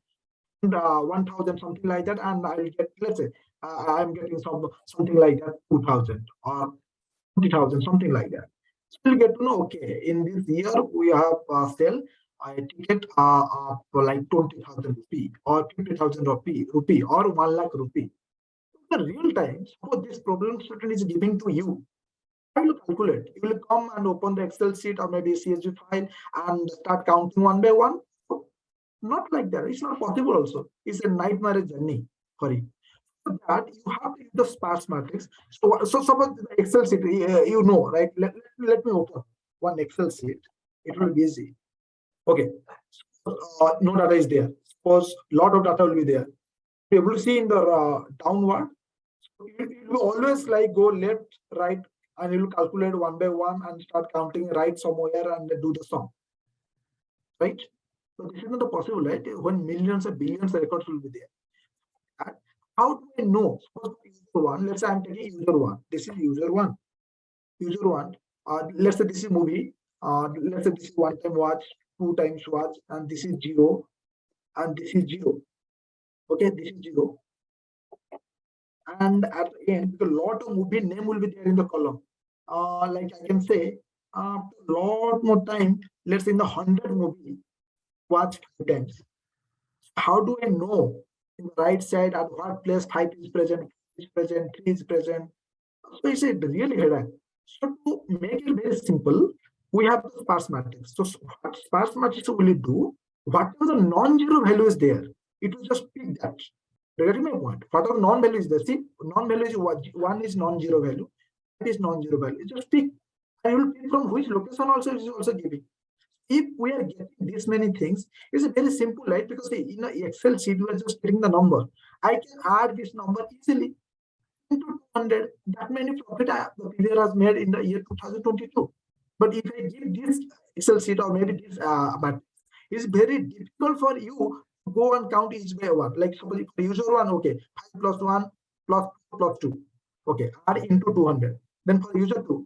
1000, something like that, and I will get, let's say I'm getting something like that 2000 or 20,000, something like that. So we'll get to know, okay, in this year we have sell a ticket for like 20,000 rupee or 50,000 rupee or 1 lakh rupee. In the real time, suppose this problem statement is giving to you. How will you calculate? You will come and open the Excel sheet or maybe CSV file and start counting one by one. Not like that. It's not possible also. It's a nightmare journey for you. For that, you have to use the sparse matrix. So suppose the Excel sheet, you know, right? Let me open one Excel sheet. It will be easy. Okay. No data is there. Suppose lot of data will be there. Be able to see in the downward. You will always like go left, right, and you will calculate one by one and start counting right somewhere and do the sum. Right? So this is not possible, right? When millions and billions of records will be there. How do I know? Suppose user one, let's say I'm taking user one. This is user one. User one. Let's say this is movie. Let's say this is 1 time watch, 2 times watch, and this is 0, and this is 0. Okay, this is 0. And at the end, a lot of movie name will be there in the column. Like I can say, a lot more time. Let's say in the 100 movie, watch 5 times. How do I know in the right side at what place 5 is present, 3 is present? So it's a really headache. So to make it very simple, we have the sparse matrix. So what sparse matrix will it do? Whatever the non-zero value is there, it will just pick that. Getting my point? Whatever non-value is there, see, non-value is one is non-zero value, that is non-zero value. It just pick. And you will pick from which location also is also giving. If we are getting this many things, it's very simple, right? Because in an Excel sheet, you are just getting the number. I can add this number easily into 200. That many profit the PVR has made in the year 2022. But if I give this Excel sheet or maybe this, but it's very difficult for you to go and count each by one. Like suppose for user one, okay, 5 plus 1 plus 2. Okay, add into 200. Then for user 2,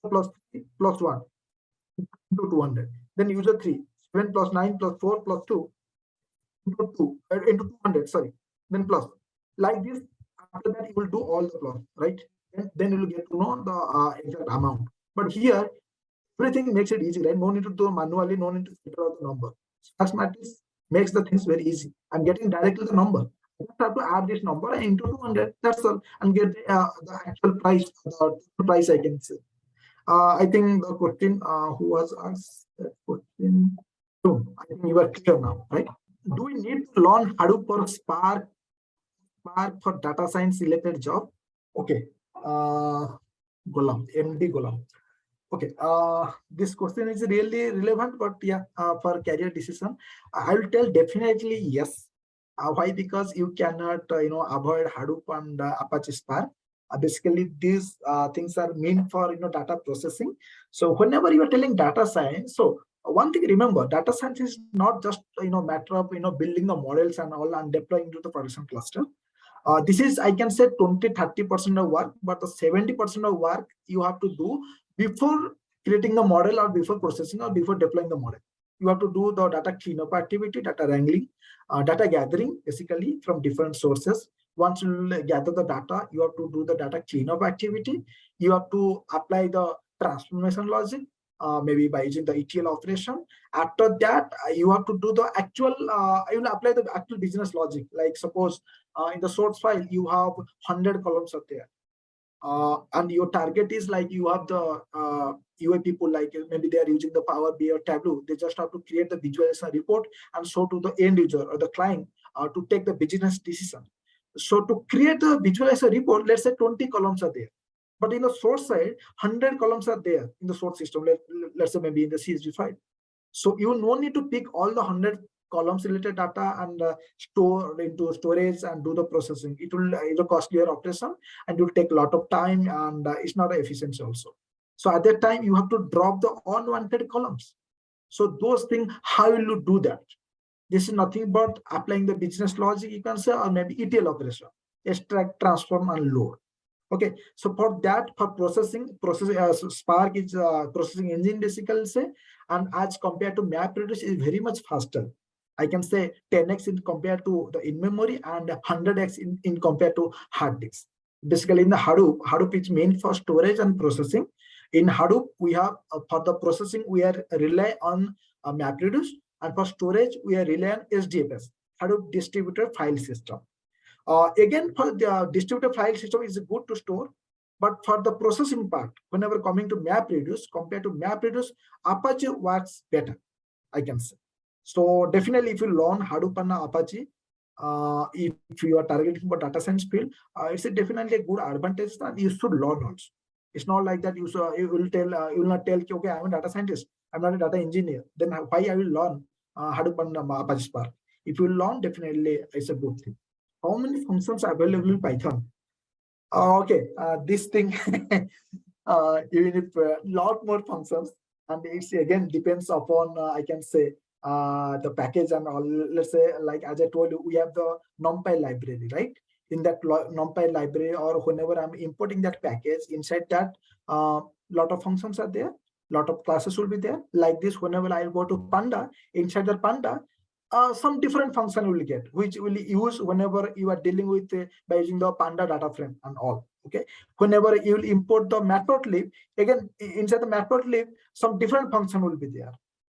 plus 3 plus 1 into 200. Then user 3, 7 plus 9 plus 4 plus 2 into 2 into 200. Sorry. Then plus. Like this, after that, you will do all the plus, right? Then you will get to know the exact amount. But here, everything makes it easy, right? No need to do manually, no need to figure out the number. Sparse matrix makes the things very easy. I'm getting directly the number. I just have to add this number into 200. That's all, and get the actual price, the price I can say. I think the question who was asked that question. So I think you are clear now, right? Do we need to learn Hadoop or Spark for data science related job? Okay. Golam, MD Golam. Okay. This question is really relevant, but yeah, for career decision, I will tell definitely yes. Why? Because you cannot, avoid Hadoop and Apache Spark. Basically, these things are meant for data processing. So whenever you are telling data science, so one thing remember, data science is not just matter of building the models and all and deploying to the production cluster. This is, I can say, 20-30% of work, but the 70% of work you have to do before creating the model or before processing or before deploying the model. You have to do the data cleanup activity, data wrangling, data gathering, basically from different sources. Once you gather the data, you have to do the data cleanup activity. You have to apply the transformation logic, maybe by using the ETL operation. After that, you have to do the actual, you will apply the actual business logic. Like suppose in the source file, you have 100 columns are there. And your target is like you have the UI people, like maybe they are using the Power BI or Tableau. They just have to create the visualization report and show to the end user or the client to take the business decision. So to create the visualization report, let's say 20 columns are there. But in the source side, 100 columns are there in the source system. Let's say maybe in the CSV file. So you no need to pick all the 100 columns related data and store into storage and do the processing. It will is a costlier operation and it will take a lot of time, and it's not efficient also. So at that time, you have to drop the unwanted columns. So those things, how will you do that? This is nothing but applying the business logic, you can say, or maybe ETL operation, extract, transform, and load. Okay, so for that, for processing Spark is processing engine basically say, and as compared to MapReduce is very much faster. I can say 10x in compared to the in-memory and 100x in compared to hard disk. Basically in the Hadoop is meant for storage and processing. In Hadoop, we have for the processing, we are rely on MapReduce, and for storage, we are rely on SDFS, Hadoop Distributed File System. Again, for the distributed file system is good to store, but for the processing part, whenever coming to MapReduce, compared to MapReduce, Apache works better, I can say. So definitely, if you learn Hadoop and Apache, if you are targeting for data science field, it's definitely a good advantage that you should learn also. It's not like that you will not tell, okay, I'm a data scientist, I'm not a data engineer. Then why I will learn Hadoop and Apache Spark? If you learn, definitely it's a good thing. How many functions are available in Python? Okay, this thing, even if a lot more functions, and it's again depends upon, I can say, the package and all. Let's say, like as I told you, we have the Numpy library, right? In that Numpy library, or whenever I'm importing that package, inside that, lot of functions are there, lot of classes will be there. Like this, whenever I go to Panda, inside the Panda, some different function will get, which will use whenever you are dealing with by using the Panda data frame and all. Okay, whenever you will import the matplotlib, again inside the matplotlib, some different function will be there.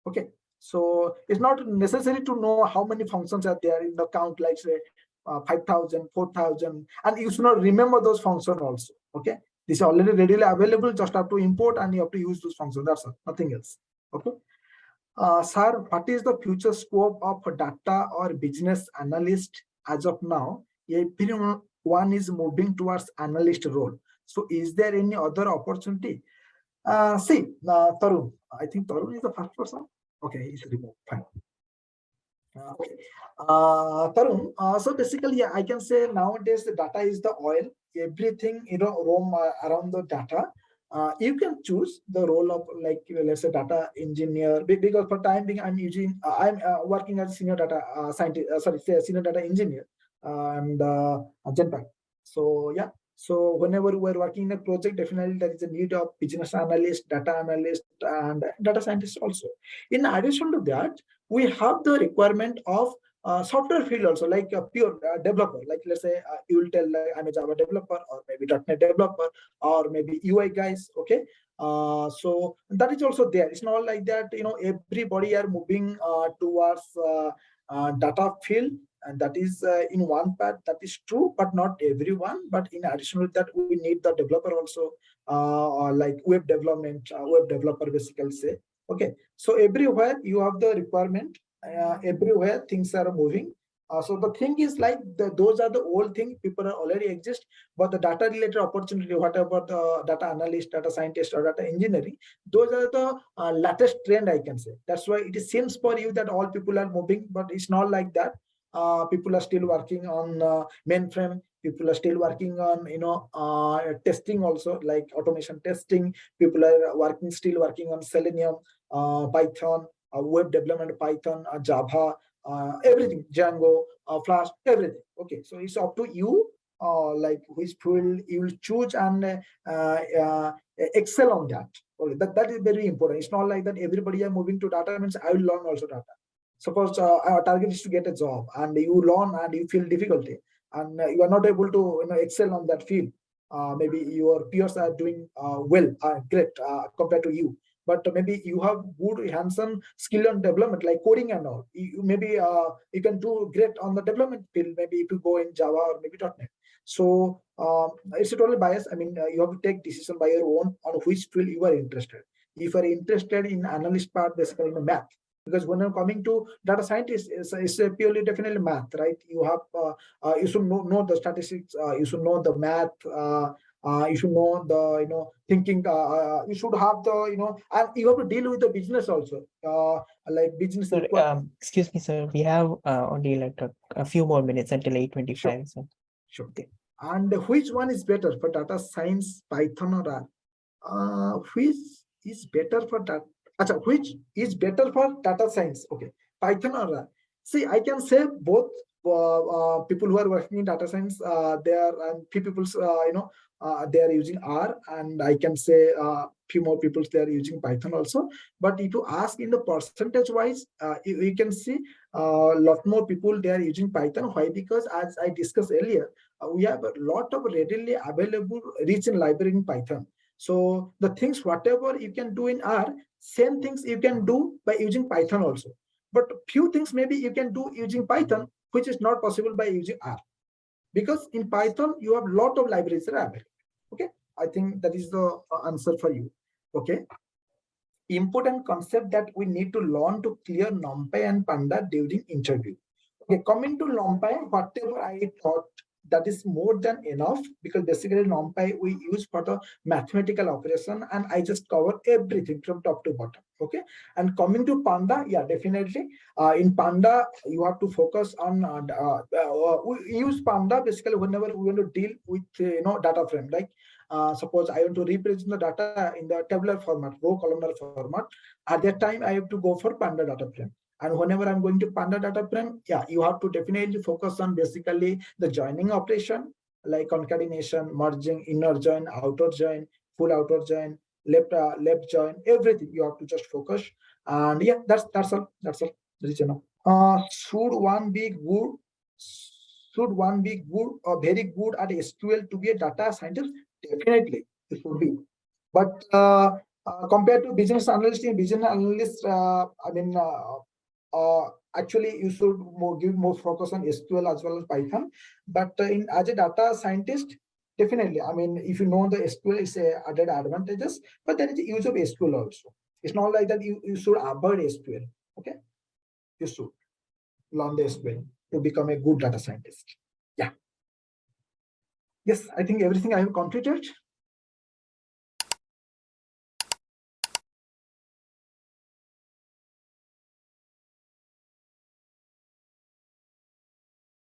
Okay, so it's not necessary to know how many functions are there in the count, like say 5,000, 4,000, and you should not remember those functions also. Okay, this is already readily available. Just have to import and you have to use those functions. That's all, nothing else. Okay. Sir, what is the future scope of data or business analyst as of now? Everyone is moving towards analyst role. So is there any other opportunity? Tarun, I think Tarun is the first person. Okay, he's removed, fine. Okay. Tarun, so basically, yeah, I can say nowadays the data is the oil. Everything, roam around the data. You can choose the role of, like, let's say data engineer, because for time being I'm working as senior data scientist, senior data engineer and Genpact. So yeah, so whenever we're working in a project, definitely there is a need of business analyst, data analyst, and data scientist also. In addition to that, we have the requirement of software field also, like a pure developer. Like let's say you will tell, like, I'm a Java developer, or maybe .NET developer, or maybe UI guys. Okay, so that is also there. It's not like that. Everybody are moving towards data field, and that is in one part that is true, but not everyone. But in addition to that, we need the developer also, or like web development, web developer basically say. Okay, so everywhere you have the requirement. Everywhere things are moving. So the thing is, like, those are the old things, people are already exist, but the data related opportunity, whatever the data analyst, data scientist, or data engineering, those are the latest trend, I can say. That's why it seems for you that all people are moving, but it's not like that. People are still working on mainframe. People are still working on testing also, like automation testing. People are still working on Selenium, Python, web development, Python, Java, everything, Django, Flash, everything. Okay, so it's up to you, like which field you will choose and excel on that. Okay, that is very important. It's not like that everybody are moving to data means I will learn also data. Suppose our target is to get a job, and you learn and you feel difficulty, and you are not able to excel on that field. Maybe your peers are doing well, great compared to you, but maybe you have good hands-on skill on development, like coding and all. Maybe you can do great on the development field. Maybe if you go in Java or maybe .NET. So it's a total bias. I mean, you have to take decision by your own on which field you are interested. If you are interested in analyst part, basically in the math, because when you're coming to data scientist, it's purely definitely math, right? You have you should know the statistics, you should know the math, You should know the thinking. You should have the and you have to deal with the business also. Like business. Sir, excuse me, sir. We have only like a few more minutes until 8:25. So Sure. Okay. And which one is better for data science, Python or R? Which is better for that? Which is better for data science? Okay, Python or R? See, I can say both. People who are working in data science, they are, and few people, they are using R, and I can say few more people they are using Python also. But if you ask in the percentage wise, you can see a lot more people they are using Python. Why? Because as I discussed earlier, we have a lot of readily available rich in library in Python. So the things whatever you can do in R, same things you can do by using Python also. But few things maybe you can do using Python, which is not possible by using R. Because in Python, you have a lot of libraries that are available. Okay, I think that is the answer for you. Okay. Important concept that we need to learn to clear Numpy and Panda during interview. Okay, coming to Numpy, whatever I thought that is more than enough, because basically Numpy we use for the mathematical operation, and I just cover everything from top to bottom. Okay, and coming to Panda, yeah, definitely. In Panda, you have to focus on. We use Panda basically whenever we want to deal with data frame. Like suppose I want to represent the data in the tabular format, row columnar format. At that time, I have to go for Panda data frame. And whenever I'm going to Panda data frame, yeah, you have to definitely focus on basically the joining operation, like concatenation, merging, inner join, outer join, full outer join, left join, everything. You have to just focus. And yeah, that's all. That's all. That is enough. Should one be good? Should one be good or very good at SQL to be a data scientist? Definitely, it should be. But compared to business analyst, actually you should give more focus on SQL as well as Python. But as a data scientist, definitely, I mean, if you know the SQL is a added advantages, but there is a use of SQL also. It's not like that you should avoid SQL. Okay, you should learn the SQL to become a good data scientist. Yeah. Yes, I think everything I have completed.